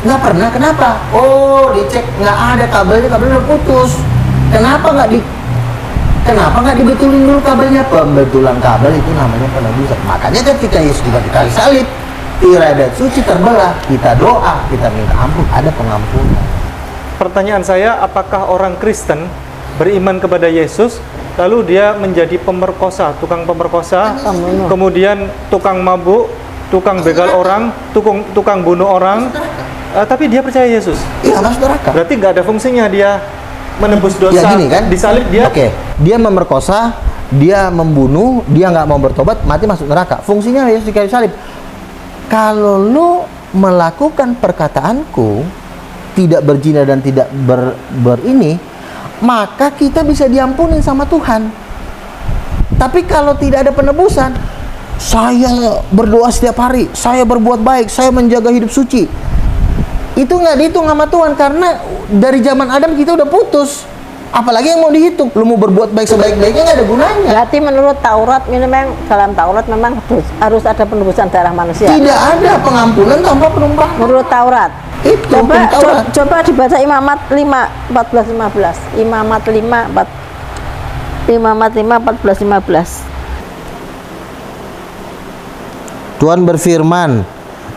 Speaker 2: nggak pernah. Kenapa? Oh, dicek nggak ada kabelnya udah putus. Kenapa nggak dibetulin dulu kabelnya? Pembetulan kabel itu namanya penebusan. Makanya ketika Yesus di kayu salib, tirai dan suci terbelah, kita doa, kita minta ampun, ada pengampunan.
Speaker 1: pertanyaan saya, apakah orang Kristen beriman kepada Yesus, lalu dia menjadi pemerkosa, tukang pemerkosa, kemudian tukang mabuk, tukang begal orang, tukang bunuh orang, tapi dia percaya Yesus?
Speaker 2: Iya, masuk neraka.
Speaker 1: Berarti nggak ada fungsinya dia menebus dosa.
Speaker 2: Ya gini kan,
Speaker 1: disalib dia.
Speaker 2: Oke, dia memerkosa, dia membunuh, dia nggak mau bertobat, mati masuk neraka. Fungsinya Yesus di kayu salib. Kalau lu melakukan perkataanku, tidak berzina dan tidak berini, maka kita bisa diampuni sama Tuhan. Tapi kalau tidak ada penebusan, saya berdoa setiap hari, saya berbuat baik, saya menjaga hidup suci, itu nggak dihitung sama Tuhan, karena dari zaman Adam kita udah putus. Apalagi yang mau dihitung, lu mau berbuat baik sebaik-baiknya nggak ada gunanya.
Speaker 4: Berarti menurut Taurat, memang dalam Taurat memang harus ada penebusan darah manusia.
Speaker 2: Tidak ada pengampunan tanpa penumpahan.
Speaker 4: Menurut Taurat.
Speaker 2: Itu
Speaker 4: Coba dibaca Imamat 5 14 15. Imamat 5 14 15.
Speaker 2: Tuhan berfirman,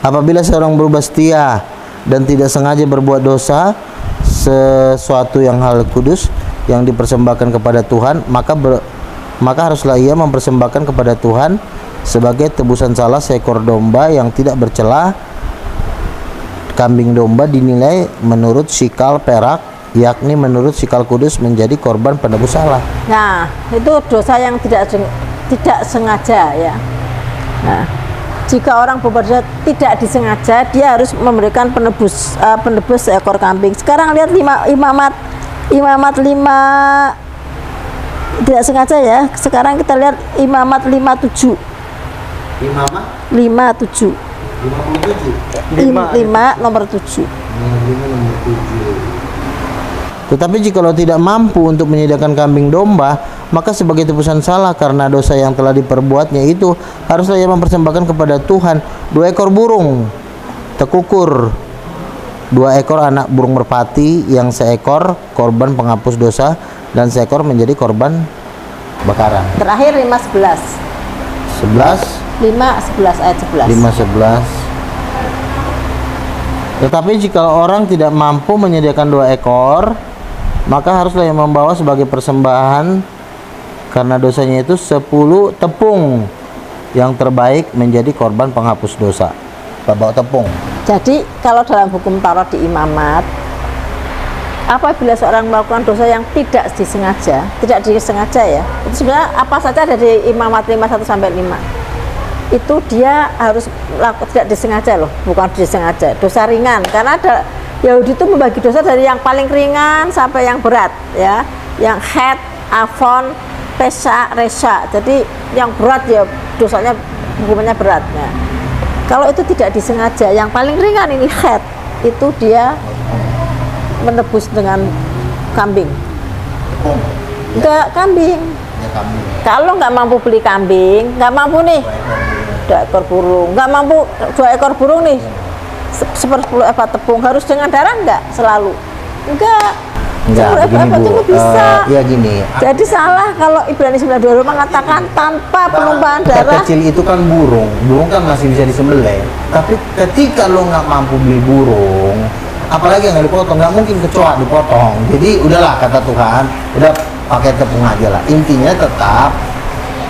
Speaker 2: apabila seorang berubah setia dan tidak sengaja berbuat dosa, sesuatu yang hal kudus yang dipersembahkan kepada Tuhan, maka haruslah ia mempersembahkan kepada Tuhan sebagai tebusan salah seekor domba yang tidak bercela. Kambing domba dinilai menurut sikal perak, yakni menurut sikal kudus, menjadi korban penebus salah.
Speaker 4: Nah, itu dosa yang tidak sengaja ya. Nah, jika orang berbuat dosa tidak disengaja, dia harus memberikan penebus seekor kambing. Sekarang lihat Imamat 5 tidak sengaja ya. Sekarang kita lihat Imamat 57.
Speaker 2: Imamat
Speaker 4: 57. 5 nomor 7.
Speaker 2: Tetapi jikalau tidak mampu untuk menyediakan kambing domba, maka sebagai tebusan salah karena dosa yang telah diperbuatnya itu, haruslah ia mempersembahkan kepada Tuhan 2 ekor burung tekukur, 2 ekor anak burung merpati, yang seekor korban penghapus dosa dan seekor menjadi korban bakaran.
Speaker 4: Terakhir 5:11. 5:11 ayat 11.
Speaker 2: 5:11. Tetapi jika orang tidak mampu menyediakan 2 ekor, maka haruslah yang membawa sebagai persembahan karena dosanya itu 10 tepung yang terbaik menjadi korban penghapus dosa. Bawa tepung.
Speaker 4: Jadi kalau dalam hukum Taurat di Imamat, apabila seorang melakukan dosa yang tidak disengaja ya, itu sebenarnya apa saja ada di Imamat 5:1-5, itu dia harus tidak disengaja loh, bukan disengaja, dosa ringan. Karena ada Yahudi itu membagi dosa dari yang paling ringan sampai yang berat ya, yang het, afon, pesa, resa. Jadi yang berat ya dosanya, hukumannya berat ya. Kalau itu tidak disengaja, yang paling ringan ini het, itu dia menebus dengan kambing. Enggak, kambing. Kalau nggak mampu beli kambing, nggak mampu nih 2 ekor burung, nggak mampu 2 ekor burung nih, 10 tepung, harus dengan darah nggak selalu? Enggak,
Speaker 2: begini Bu,
Speaker 4: bisa.
Speaker 2: Ya gini.
Speaker 4: Jadi salah kalau Ibrani 9:20 mengatakan tanpa penumpahan darah.
Speaker 2: Kecil itu kan burung kan masih bisa disembelih. Tapi ketika lo nggak mampu beli burung, apalagi yang nggak dipotong, nggak mungkin kecoa dipotong. Jadi udahlah, kata Tuhan, udah pakai tepung aja lah. Intinya tetap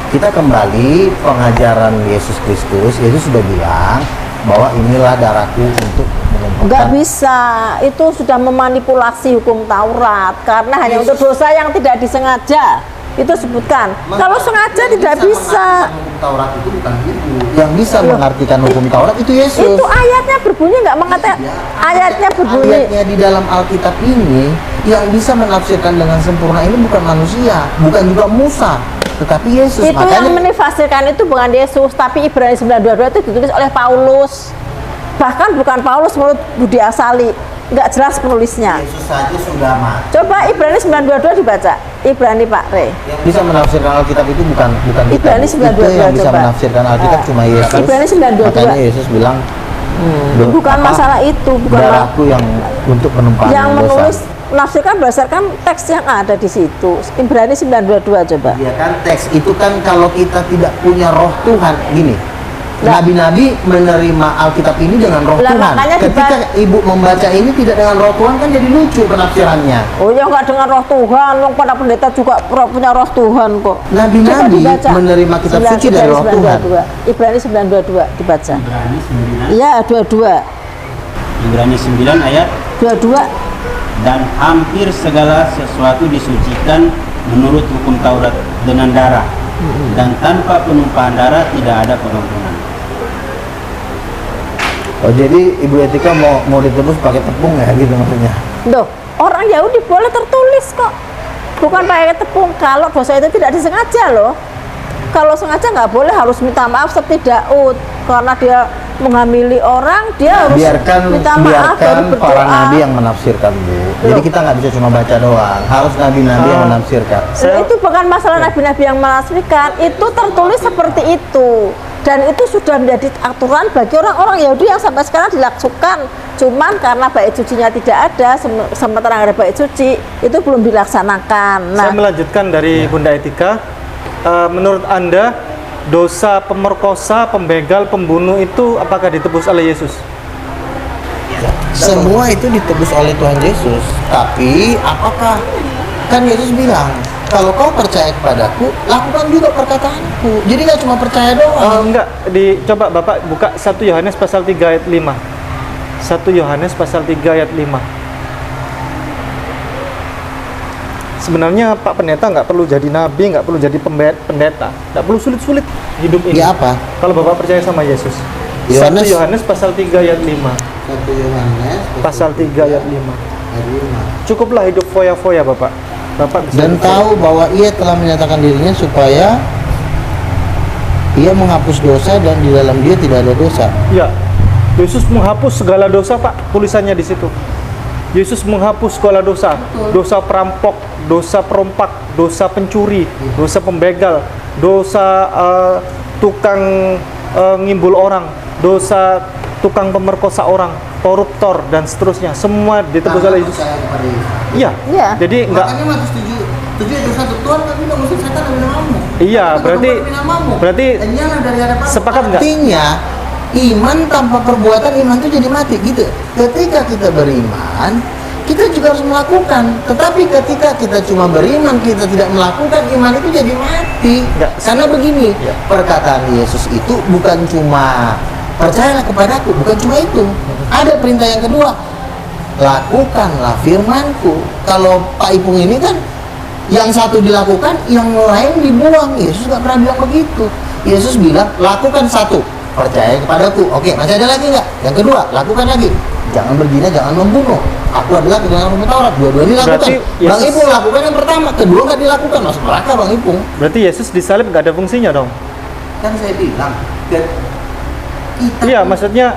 Speaker 2: kita kembali pengajaran Yesus Kristus. Yesus sudah bilang bahwa inilah darahku untuk menumpahkan.
Speaker 4: Nggak bisa, itu sudah memanipulasi hukum Taurat, karena hanya untuk dosa yang tidak disengaja. Itu sebutkan. Kalau sengaja tidak bisa.
Speaker 2: Taurat itu bukan itu. Yang bisa mengartikan hukum Taurat itu Yesus.
Speaker 4: Itu ayatnya berbunyi nggak mengatakan ayatnya berbunyi.
Speaker 2: Ayatnya di dalam Alkitab ini yang bisa menafsirkan dengan sempurna ini bukan manusia, bukan juga Musa, tetapi Yesus.
Speaker 4: Itu yang menafsirkan itu bukan Yesus, tapi Ibrani 9:22 itu ditulis oleh Paulus. Bahkan bukan Paulus, menurut Budi Asali, nggak jelas penulisnya.
Speaker 2: Yesus saja sudah mati.
Speaker 4: Coba Ibrani 9:22 dibaca. Ibrani Pak Re.
Speaker 2: Yang bisa menafsirkan Alkitab itu bukan kita.
Speaker 4: Ibrani 9:22
Speaker 2: Itu yang bisa
Speaker 4: coba.
Speaker 2: menafsirkan Alkitab cuma Yesus.
Speaker 4: Ibrani 9:22.
Speaker 2: Makanya Yesus bilang
Speaker 4: Bukan masalah itu, bukan
Speaker 2: darahku yang untuk penumpahan
Speaker 4: yang
Speaker 2: dosa.
Speaker 4: menulis menafsirkan berdasarkan teks yang ada di situ. Ibrani 9:22 coba.
Speaker 2: Ya kan, teks itu kan kalau kita tidak punya roh Tuhan, gini.
Speaker 4: Lah.
Speaker 2: Nabi-nabi menerima Alkitab ini dengan roh
Speaker 4: Lah,
Speaker 2: Tuhan.
Speaker 4: makanya
Speaker 2: Ketika ibu membaca ini tidak dengan roh Tuhan kan jadi lucu penafsirannya.
Speaker 4: Oh ya nggak dengan roh Tuhan, wong para pendeta juga punya roh Tuhan kok.
Speaker 2: Nabi-nabi
Speaker 4: Coba dibaca.
Speaker 2: menerima kitab suci dari roh Tuhan.
Speaker 4: 9:22. Ibrani 9:22 dibaca.
Speaker 3: Ibrani 9.
Speaker 4: Iya 22.
Speaker 3: Ibrani 9 ayat
Speaker 4: 22.
Speaker 3: dan hampir segala sesuatu disucikan menurut hukum Taurat dengan darah, dan tanpa penumpahan darah tidak ada pengampunan.
Speaker 2: Oh, jadi Ibu Etika mau ditebus pakai tepung ya gitu maksudnya.
Speaker 4: Loh, orang Yahudi boleh tertulis kok. Bukan pakai tepung kalau dosa itu tidak disengaja loh. Kalau sengaja nggak boleh, harus minta maaf seperti Daud. Karena dia menghamili orang, dia harus minta maaf
Speaker 2: Biarkan
Speaker 4: baru
Speaker 2: para
Speaker 4: berdoa.
Speaker 2: nabi yang menafsirkan, Bu. Jadi kita nggak bisa cuma baca doang, harus nabi-nabi yang menafsirkan.
Speaker 4: Loh, itu bukan masalah nabi-nabi yang menafsirkan, itu tertulis seperti itu. Dan itu sudah menjadi aturan bagi orang-orang Yahudi yang sampai sekarang dilakukan. Cuman karena bait sucinya tidak ada, sementara nggak ada bait suci, itu belum dilaksanakan.
Speaker 1: Saya melanjutkan dari Bunda Etika. Menurut Anda, dosa pemerkosa, pembegal, pembunuh itu apakah ditebus oleh Yesus?
Speaker 2: Semua itu ditebus oleh Tuhan Yesus. Tapi apakah, kan Yesus bilang, kalau kau percaya kepadaku, lakukan juga perkataanku. Jadi nggak cuma percaya doang.
Speaker 1: Enggak, coba Bapak buka 1 Yohanes pasal 3 ayat 5. 1 Yohanes pasal 3 ayat 5. Sebenarnya Pak Pendeta nggak perlu jadi nabi, nggak perlu jadi pendeta, nggak perlu sulit-sulit hidup ini.
Speaker 2: Ya apa?
Speaker 1: Kalau Bapak percaya sama Yesus. 1 Yohanes pasal 3 ayat 5.
Speaker 2: 1 Yohanes
Speaker 1: Pasal 3 ayat 5.
Speaker 2: ayat 5.
Speaker 1: Cukuplah hidup foya-foya Bapak. Bapak bisa
Speaker 2: Dan tahu bahwa ia telah menyatakan dirinya supaya ia menghapus dosa dan di dalam dia tidak ada dosa.
Speaker 1: Ya, Yesus menghapus segala dosa Pak, tulisannya di situ. Yesus menghapus segala dosa, dosa perampok, dosa perompak, dosa pencuri, dosa pembegal, dosa tukang ngimbul orang, dosa tukang pemerkosa orang, koruptor dan seterusnya, semua ditebus oleh Yesus. Iya.
Speaker 4: Iya.
Speaker 1: Jadi enggak.
Speaker 2: Makanya mah setuju dosa Tuhan tapi nggak mesti setan dari namamu.
Speaker 1: Iya, berarti sepakat nggak?
Speaker 2: Artinya iman tanpa perbuatan, iman itu jadi mati gitu. Ketika kita beriman, kita juga harus melakukan. Tetapi ketika kita cuma beriman, kita tidak melakukan, iman itu jadi mati.
Speaker 1: Nggak.
Speaker 2: Karena begini,
Speaker 1: Ya.
Speaker 2: perkataan Yesus itu bukan cuma percayalah kepadaku, bukan cuma itu. Ada perintah yang kedua, lakukanlah firmanku. Kalau Pak Ipung ini kan yang satu dilakukan, yang lain dibuang. Yesus nggak pernah bilang begitu. Yesus bilang lakukan satu, percaya kepadaku. Oke, masih ada lagi nggak? Yang kedua, lakukan lagi. Jangan berzina, jangan membunuh. Aku adalah kebenaran hukum Taurat. Dua-duanya dilakukan.
Speaker 1: Berarti
Speaker 2: Bang
Speaker 1: Yesus-
Speaker 2: Ipung lakukan yang pertama, kedua nggak dilakukan, masuk neraka Bang Ipung.
Speaker 1: Berarti Yesus disalib nggak ada fungsinya dong?
Speaker 2: Kan saya bilang, kita
Speaker 1: Iya, maksudnya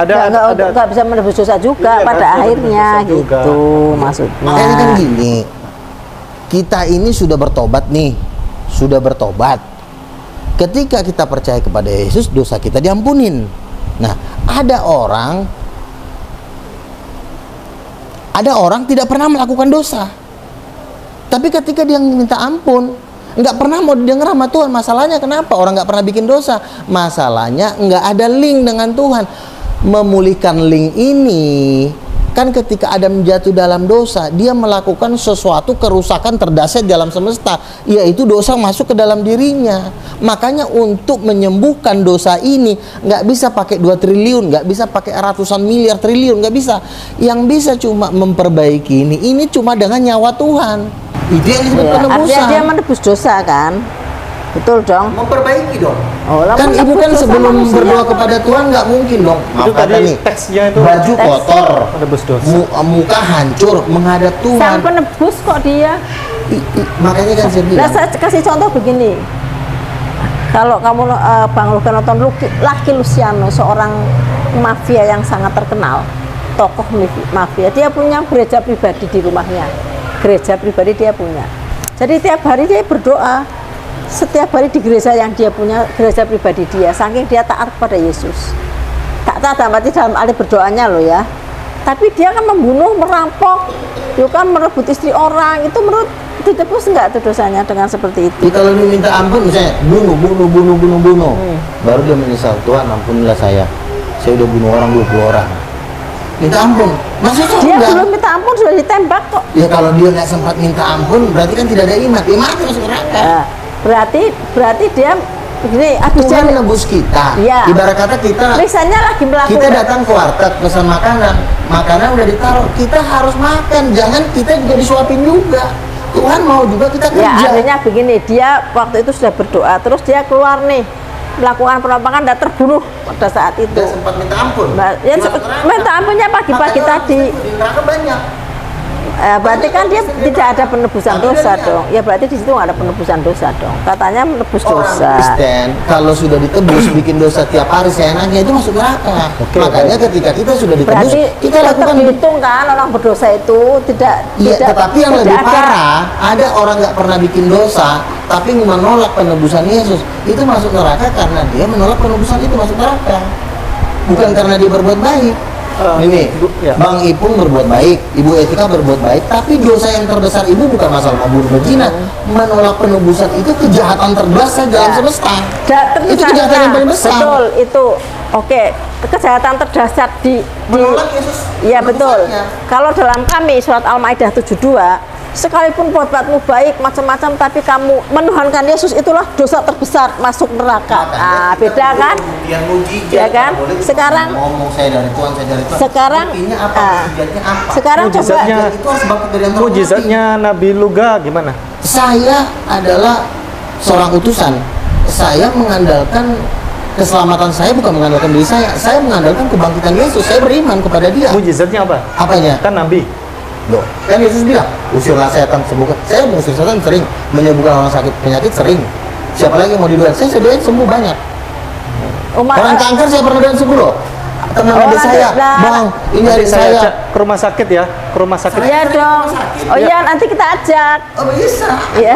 Speaker 1: ada
Speaker 4: nggak bisa menebus dosa juga
Speaker 1: Iya,
Speaker 4: pada
Speaker 1: nggak bisa
Speaker 4: akhirnya
Speaker 1: menebus dosa juga.
Speaker 4: gitu maksudnya.
Speaker 2: Makanya kan gini, kita ini sudah bertobat nih, sudah bertobat. Ketika kita percaya kepada Yesus, dosa kita diampunin. Nah, ada orang tidak pernah melakukan dosa, tapi ketika dia minta ampun, nggak pernah mau didengar sama Tuhan. Masalahnya kenapa? Orang nggak pernah bikin dosa. Masalahnya nggak ada link dengan Tuhan. Memulihkan link ini kan ketika Adam jatuh dalam dosa, dia melakukan sesuatu kerusakan terdasar di alam semesta, yaitu dosa masuk ke dalam dirinya. Makanya untuk menyembuhkan dosa ini nggak bisa pakai 2 triliun, nggak bisa pakai ratusan miliar triliun, nggak bisa. Yang bisa cuma memperbaiki ini cuma dengan nyawa Tuhan. Itu yang disebut
Speaker 4: Ya, artinya
Speaker 2: penebusan.
Speaker 4: dia menebus dosa kan. Betul dong.
Speaker 2: Memperbaiki dong.
Speaker 4: Oh, lah,
Speaker 2: Kan ibu kan
Speaker 4: menebus dosa
Speaker 2: sebelum
Speaker 4: manusia.
Speaker 2: berdoa kepada Tuhan nggak mungkin dong.
Speaker 1: Itu
Speaker 2: Maaf kata
Speaker 1: tadi
Speaker 2: nih,
Speaker 1: teksnya itu
Speaker 2: baju
Speaker 4: Teks.
Speaker 2: kotor,
Speaker 1: menebus dosa.
Speaker 2: muka hancur menghadap Tuhan.
Speaker 4: Sang penebus kok dia.
Speaker 2: Makanya kan saya
Speaker 4: Nah,
Speaker 2: bilang.
Speaker 4: saya kasih contoh begini. Kalau kamu Bang Luka nonton Lucky Luciano, seorang mafia yang sangat terkenal, tokoh mafia, dia punya gereja pribadi di rumahnya. Gereja pribadi dia punya. Jadi tiap hari dia berdoa. Setiap hari di gereja yang dia punya, gereja pribadi dia, saking dia taat kepada Yesus. Tak dalam arti berdoanya loh ya. Tapi dia kan membunuh, merampok, dia kan merebut istri orang. Itu menurut ditebus enggak tuh dosanya dengan seperti itu?
Speaker 2: Kalau dia minta ampun misalnya bunuh, baru dia menyesal, Tuhan ampunilah saya udah bunuh orang 20 orang. Minta ampun, maksudnya
Speaker 4: Dia
Speaker 2: enggak?
Speaker 4: belum minta ampun sudah ditembak kok.
Speaker 2: Ya kalau dia nggak sempat minta ampun, berarti kan tidak ada iman. Dia mati masuk neraka.
Speaker 4: Nah, berarti dia begini, habis
Speaker 2: Tuhan
Speaker 4: dia
Speaker 2: menebus kita.
Speaker 4: Iya.
Speaker 2: Ibarat kata kita
Speaker 4: misalnya lagi melakukan
Speaker 2: kita datang ke warteg pesan makanan udah ditaruh, kita harus makan, jangan kita juga disuapin juga. Tuhan mau juga kita kerja.
Speaker 4: ya artinya begini, dia waktu itu sudah berdoa, terus dia keluar nih melakukan perampokan dan terbunuh pada saat itu.
Speaker 2: Dia sempat minta ampun.
Speaker 4: Nah, ya,
Speaker 2: Dia masuk neraka.
Speaker 4: minta ampunnya pagi-pagi
Speaker 2: Makanya
Speaker 4: tadi.
Speaker 2: di neraka banyak.
Speaker 4: Berarti kan dia tidak ada penebusan dosa dong. Ya berarti di situ nggak ada penebusan dosa dong. Katanya menebus
Speaker 2: Orang
Speaker 4: dosa.
Speaker 2: Kristen kalau sudah ditebus bikin dosa tiap hari seenaknya itu masuk neraka. Makanya ketika kita sudah ditebus,
Speaker 4: Berarti
Speaker 2: kita
Speaker 4: tetap
Speaker 2: lakukan
Speaker 4: dihitung kan orang berdosa itu tidak
Speaker 2: Iya,
Speaker 4: tidak
Speaker 2: tetapi yang
Speaker 4: tidak
Speaker 2: lebih
Speaker 4: ada.
Speaker 2: parah, ada orang nggak pernah bikin dosa, tapi menolak penebusan Yesus. Itu masuk neraka karena dia menolak penebusan itu masuk neraka. Bukan karena dia berbuat baik. Ini,
Speaker 1: ya.
Speaker 2: Bang Ipung berbuat baik, Ibu Etika berbuat baik, tapi dosa yang terbesar Ibu bukan masalah membunuh berzina. Menolak penebusan itu kejahatan terbesar dalam
Speaker 4: Ya.
Speaker 2: semesta.
Speaker 4: Tentu
Speaker 2: Itu kejahatan
Speaker 4: saja.
Speaker 2: yang paling besar.
Speaker 4: Betul itu. Oke, kejahatan terdasar di
Speaker 2: Menolak Yesus.
Speaker 4: Iya betul.
Speaker 2: penebusannya.
Speaker 4: Kalau dalam kami surat Al-Maidah 72, sekalipun buatmu baik macam-macam tapi kamu menuhankan Yesus, itulah dosa terbesar, masuk neraka.
Speaker 2: Makanya kita
Speaker 4: Beda kan?
Speaker 2: Yang mujizat,
Speaker 4: Ya kan?
Speaker 2: nggak boleh
Speaker 4: Sekarang-
Speaker 2: ngomong saya dari Tuhan, saya dari Tuhan.
Speaker 4: Sekarang
Speaker 2: Buktinya apa? Mujizatnya apa?
Speaker 4: sekarang coba
Speaker 1: Mujizatnya
Speaker 2: Itu harus bangkit dari antara mati.
Speaker 1: mujizatnya Nabi Luga gimana?
Speaker 2: Saya adalah seorang utusan. Saya mengandalkan keselamatan saya, bukan mengandalkan diri saya. Saya mengandalkan kebangkitan Yesus. Saya beriman kepada Dia.
Speaker 1: Mujizatnya apa?
Speaker 2: Apanya?
Speaker 1: Kan Nabi.
Speaker 2: Loh, kan Yesus bilang, usirlah setan, sembuhkan. Saya mengusir setan sering, menyembuhkan orang sakit penyakit sering. Siapa lagi yang mau didoain? Saya doain sembuh banyak.
Speaker 4: umat
Speaker 2: Orang kanker saya pernah doain sembuh loh. Teman adik saya, Bang, ini
Speaker 1: Nanti
Speaker 2: adik
Speaker 1: saya
Speaker 2: saya.
Speaker 1: ajak ke rumah sakit ya, ke rumah sakit.
Speaker 4: Iya dong. Oh iya, nanti kita ajak.
Speaker 2: Oh bisa.
Speaker 4: Ya,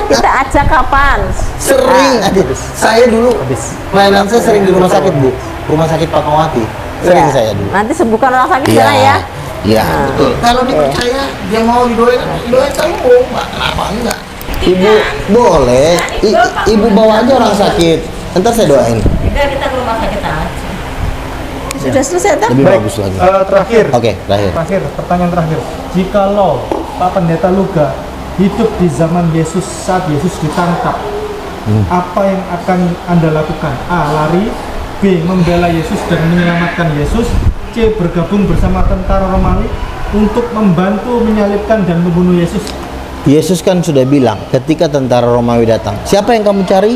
Speaker 4: kita ajak kapan?
Speaker 2: Sering
Speaker 4: Ah.
Speaker 2: adik. Saya dulu
Speaker 1: Habis.
Speaker 2: pelayanan saya sering di rumah sakit, Bu. Rumah sakit Fatmawati. Sering
Speaker 4: Ya.
Speaker 2: saya dulu.
Speaker 4: Nanti sembuhkan orang sakit sana ya.
Speaker 2: Iya, betul. Kalau dipercaya, dia mau didoain sembuh, Pak. Kenapa enggak? Ibu boleh, ibu bawa aja orang sakit. Ntar saya doain.
Speaker 4: Kita ke rumah sakit aja. Sudah selesai tak?
Speaker 2: Lebih
Speaker 1: Baik,
Speaker 2: bagus lagi.
Speaker 1: terakhir.
Speaker 2: Oke, terakhir.
Speaker 1: Pertanyaan terakhir. Jikalau Pak Pendeta Luga hidup di zaman Yesus saat Yesus ditangkap, apa yang akan Anda lakukan? A. Lari. B. Membela Yesus dan menyelamatkan Yesus. C. Bergabung bersama tentara Romawi untuk membantu menyalibkan dan membunuh Yesus.
Speaker 2: Yesus kan sudah bilang ketika tentara Romawi datang, siapa yang kamu cari?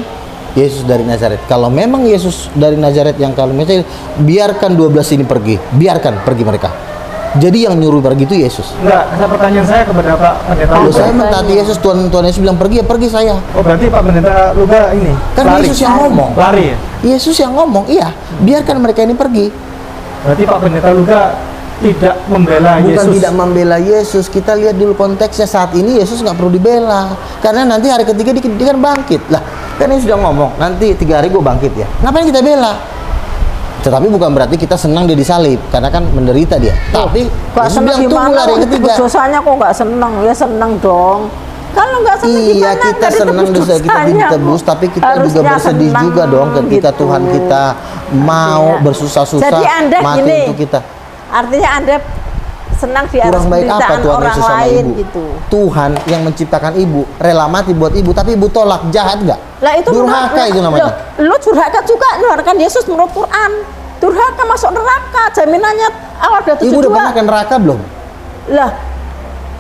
Speaker 2: Yesus dari Nazaret. Kalau memang Yesus dari Nazaret yang kamu cari, biarkan 12 ini pergi. Biarkan pergi mereka. Jadi yang nyuruh pergi itu Yesus.
Speaker 1: Enggak, pertanyaan saya kepada Pak Pendeta
Speaker 2: Kalau
Speaker 1: Luga.
Speaker 2: saya mentaati Yesus, Tuhan Yesus bilang pergi, ya pergi saya.
Speaker 1: Oh, berarti Pak Pendeta Luga ini
Speaker 2: Kan
Speaker 1: lari.
Speaker 2: Yesus yang ngomong.
Speaker 1: Lari ya?
Speaker 2: Yesus yang ngomong, iya. Biarkan mereka ini pergi.
Speaker 1: Berarti Pak Pendeta Luga tidak membela
Speaker 2: Bukan
Speaker 1: Yesus.
Speaker 2: tidak membela Yesus. Kita lihat dulu konteksnya saat ini Yesus nggak perlu dibela. Karena nanti hari ketiga dia kan bangkit. Lah, kan ini sudah ngomong, nanti 3 hari gue bangkit ya. Ngapain kita bela? Tetapi bukan berarti kita senang dia disalib, karena kan menderita dia. Tapi
Speaker 4: Gak
Speaker 2: Yesus
Speaker 4: seneng
Speaker 2: bilang tunggu
Speaker 4: gimana?
Speaker 2: hari yang ketiga.
Speaker 4: Dosanya kok gak seneng? Ya seneng dong. Kalau nggak seneng
Speaker 2: Iya,
Speaker 4: gimana?
Speaker 2: kita
Speaker 4: Nggak
Speaker 2: senang
Speaker 4: ditebus
Speaker 2: dosa kita
Speaker 4: dosanya
Speaker 2: ditebus,
Speaker 4: kok.
Speaker 2: tapi kita juga
Speaker 4: Harusnya
Speaker 2: bersedih
Speaker 4: senang
Speaker 2: juga dong ketika
Speaker 4: gitu.
Speaker 2: Tuhan kita mau
Speaker 4: Artinya.
Speaker 2: bersusah-susah
Speaker 4: Jadi Anda
Speaker 2: mati
Speaker 4: gini,
Speaker 2: untuk kita.
Speaker 4: Artinya Anda senang di atas
Speaker 2: Kurang baik apa
Speaker 4: penderitaan
Speaker 2: Tuhan
Speaker 4: orang
Speaker 2: Yesus sama
Speaker 4: lain
Speaker 2: ibu?
Speaker 4: gitu.
Speaker 2: Tuhan yang menciptakan ibu, rela mati buat ibu, tapi ibu tolak, jahat nggak?
Speaker 4: Lah itu
Speaker 2: Durhaka itu namanya.
Speaker 4: Lo durhaka juga durhaka Yesus menurut Quran. Durhaka masuk neraka, jaminannya awal dari 72.
Speaker 2: Ibu udah pernah ke neraka belum?
Speaker 4: Lah,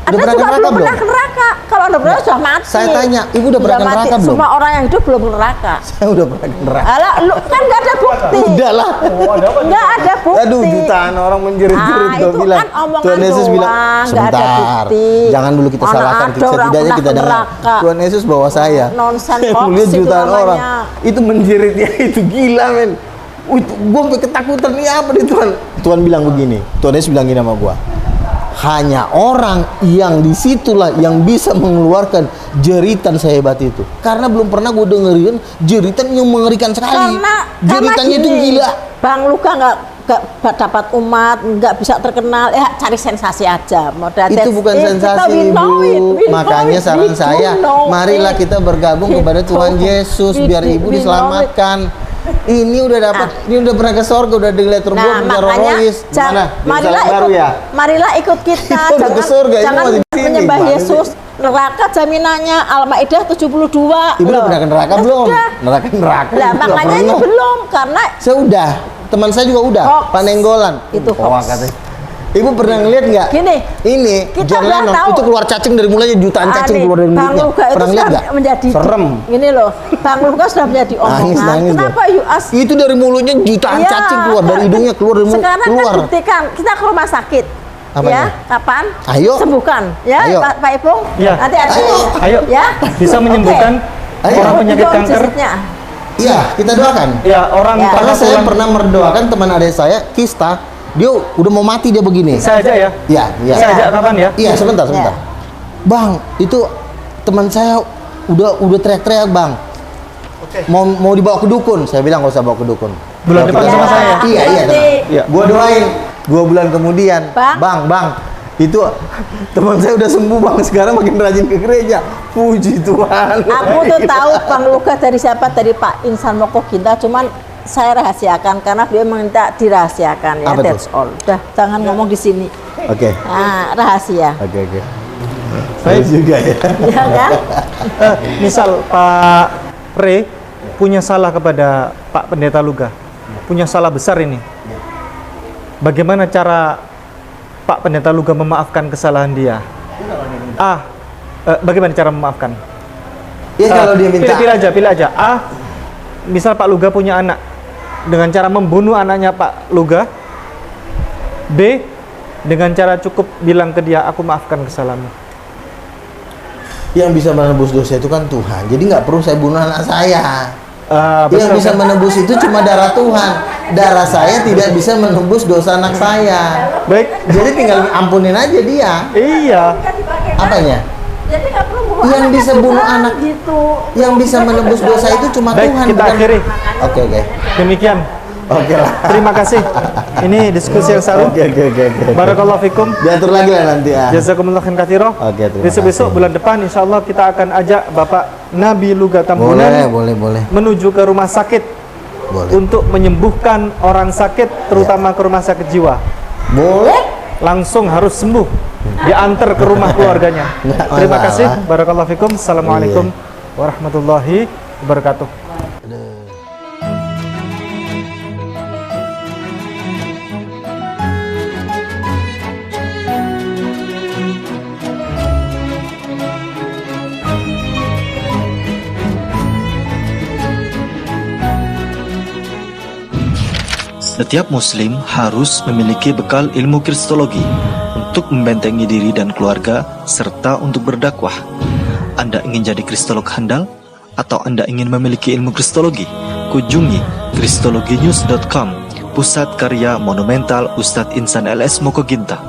Speaker 2: Udah pernah ke neraka belum?
Speaker 4: Pernah ke neraka. Kalau udah pernah sudah mati.
Speaker 2: Saya tanya, Ibu udah pernah ke neraka belum?
Speaker 4: Semua orang yang hidup belum ke neraka.
Speaker 2: Saya udah pernah ke neraka.
Speaker 4: Alah, lu kan nggak ada bukti.
Speaker 2: Udah lah.
Speaker 4: Nggak ada bukti.
Speaker 2: Aduh, jutaan orang menjerit-jerit tuh
Speaker 4: itu
Speaker 2: bilang.
Speaker 4: kan omongan
Speaker 2: Tuhan Yesus
Speaker 4: doang,
Speaker 2: bilang,
Speaker 4: nggak ada
Speaker 2: sebentar.
Speaker 4: bukti.
Speaker 2: Jangan dulu kita
Speaker 4: Mana
Speaker 2: salahkan.
Speaker 4: ada orang
Speaker 2: Setidaknya
Speaker 4: pernah
Speaker 2: kita
Speaker 4: ke
Speaker 2: dengar.
Speaker 4: neraka.
Speaker 2: Tuhan Yesus bawa saya.
Speaker 4: Nonsen
Speaker 2: Saya
Speaker 4: hoax
Speaker 2: melihat
Speaker 4: itu
Speaker 2: jutaan
Speaker 4: namanya.
Speaker 2: orang. Itu menjeritnya itu gila, men. Gue sampai ketakutan, nih apa nih Tuhan? Tuhan bilang begini. Tuhan Yesus bilang gini sama gue. Hanya orang yang disitulah yang bisa mengeluarkan jeritan sehebat itu. Karena belum pernah gue dengerin jeritan yang mengerikan sekali. Jeritannya itu
Speaker 4: gini,
Speaker 2: gila.
Speaker 4: Bang Luka nggak dapat umat, nggak bisa terkenal, ya cari sensasi aja.
Speaker 2: Itu bukan sensasi, Ibu. Makanya saran saya, marilah kita bergabung kepada Tuhan Yesus biar Ibu diselamatkan. Ini udah dapat, ini udah pernah ke surga, udah dilihat terbang, udah rohis.
Speaker 4: Marilah ikut kita.
Speaker 2: Kita udah ke surga,
Speaker 4: jangan
Speaker 2: Ibu masih di sini.
Speaker 4: menyembah
Speaker 2: Gimana
Speaker 4: Yesus. Neraka jaminannya Al-Maidah 72.
Speaker 2: Ibu udah pernah ke neraka belum? Neraka
Speaker 4: Lah makanya ini belum, karena
Speaker 2: saya udah, teman saya juga udah,
Speaker 4: hoax.
Speaker 2: Panenggolan.
Speaker 4: Itu hoax.
Speaker 2: Katanya. Ibu pernah ngeliat nggak?
Speaker 4: Gini,
Speaker 2: ini
Speaker 4: kita
Speaker 2: John
Speaker 4: udah
Speaker 2: Lennon
Speaker 4: tahu.
Speaker 2: itu keluar cacing dari mulanya jutaan cacing keluar dari
Speaker 4: Bang
Speaker 2: mulutnya.
Speaker 4: Luka itu
Speaker 2: Pernah ngeliat
Speaker 4: sudah
Speaker 2: nggak?
Speaker 4: menjadi
Speaker 2: Serem.
Speaker 4: Ini loh, Bang Luka sudah menjadi omongan.
Speaker 2: Nangis
Speaker 4: Kenapa US?
Speaker 2: Itu dari mulutnya jutaan
Speaker 4: Ya,
Speaker 2: cacing keluar dari hidungnya, keluar dari mulut
Speaker 4: sekarang
Speaker 2: keluar.
Speaker 4: kan buktikan, kita ke rumah sakit.
Speaker 2: Apanya?
Speaker 4: Ya, kapan?
Speaker 2: Ayo.
Speaker 4: Sembuhkan. Ya,
Speaker 2: Ayo.
Speaker 4: Pak Ipung.
Speaker 5: Ya.
Speaker 4: Nanti ada.
Speaker 5: Ayo.
Speaker 4: Ya.
Speaker 5: Bisa menyembuhkan
Speaker 2: Ayo.
Speaker 5: orang penyakit
Speaker 4: Itu
Speaker 5: kanker.
Speaker 4: jisiknya.
Speaker 2: Iya, kita doakan.
Speaker 5: Ya, orang
Speaker 4: Ya.
Speaker 2: Karena
Speaker 5: patah
Speaker 2: saya
Speaker 5: tulang.
Speaker 2: pernah mendoakan teman adik saya, Kista, dia udah mau mati dia begini.
Speaker 5: Saya aja ya.
Speaker 2: Iya, iya.
Speaker 5: Saya ajak kapan ya?
Speaker 2: Iya, sebentar.
Speaker 4: Ya.
Speaker 2: Bang, itu teman saya udah teriak-teriak, Bang. Mau dibawa ke dukun. Saya bilang nggak usah bawa ke dukun.
Speaker 5: Bulan depan
Speaker 2: Kita-
Speaker 5: sama saya.
Speaker 2: Iya, iya.
Speaker 4: Nanti.
Speaker 2: Iya. Gua doain 2 bulan kemudian,
Speaker 4: Bang.
Speaker 2: Bang, itu teman saya udah sembuh, Bang. Sekarang makin rajin ke gereja. Puji Tuhan.
Speaker 4: Aku tuh tahu Bang Luka dari siapa, dari Pak Insan Moko Ginta, cuman saya rahasiakan karena dia minta dirahasiakan ya.
Speaker 2: Apa tuh?
Speaker 4: That's all. Udah, jangan ngomong di sini.
Speaker 2: Oke.
Speaker 4: Nah, rahasia.
Speaker 2: Oke.
Speaker 5: Baik.
Speaker 2: juga ya.
Speaker 4: Ya kan?
Speaker 5: Misal Pak Re punya salah kepada Pak Pendeta Luga, punya salah besar ini. Bagaimana cara Pak Pendeta Luga memaafkan kesalahan dia? Bagaimana cara memaafkan?
Speaker 2: Ya kalau dia minta.
Speaker 5: Pilih aja. Misal Pak Luga punya anak, dengan cara membunuh anaknya Pak Luga. B, dengan cara cukup bilang ke dia, aku maafkan kesalahanmu.
Speaker 2: Yang bisa menebus dosa itu kan Tuhan. Jadi nggak perlu saya bunuh anak saya. Yang
Speaker 5: Betul,
Speaker 2: bisa
Speaker 5: kan?
Speaker 2: menebus itu cuma darah Tuhan. Darah saya tidak bisa menebus dosa anak saya.
Speaker 5: Baik.
Speaker 2: Jadi tinggal ampunin aja dia.
Speaker 5: Iya.
Speaker 2: Apanya?
Speaker 4: Jadi nggak perlu bunuh
Speaker 2: Yang
Speaker 4: anak,
Speaker 2: bisa
Speaker 4: ya
Speaker 2: bunuh
Speaker 4: Tuhan,
Speaker 2: anak.
Speaker 4: gitu.
Speaker 2: Yang bisa menebus dosa itu cuma
Speaker 5: Baik,
Speaker 2: Tuhan.
Speaker 5: kita
Speaker 2: bukan-
Speaker 5: akhiri.
Speaker 2: Oke.
Speaker 5: Demikian.
Speaker 2: Oke lah.
Speaker 5: Terima kasih. Ini diskusi yang seru.
Speaker 2: Oke.
Speaker 5: Barakallahu fikum.
Speaker 2: Diatur lagi lah nanti ya.
Speaker 5: Jazakumullah khairan katsira.
Speaker 2: Oke, terima
Speaker 5: Besok-besok
Speaker 2: kasih.
Speaker 5: bulan depan insya Allah kita akan ajak Bapak Nabi Luga Tambunan
Speaker 2: Boleh.
Speaker 5: menuju ke rumah sakit
Speaker 2: Boleh.
Speaker 5: untuk menyembuhkan orang sakit, terutama ke rumah sakit jiwa.
Speaker 2: Boleh.
Speaker 5: Langsung harus sembuh, diantar ke rumah keluarganya.
Speaker 2: Nggak
Speaker 5: Terima
Speaker 2: masalah.
Speaker 5: kasih. Barakallahu fikum. Assalamualaikum warahmatullahi wabarakatuh.
Speaker 1: Setiap muslim harus memiliki bekal ilmu kristologi untuk membentengi diri dan keluarga serta untuk berdakwah. Anda ingin jadi kristolog handal atau Anda ingin memiliki ilmu kristologi? Kunjungi kristologinews.com, pusat karya monumental Ustadz Insan LS Moko Ginta.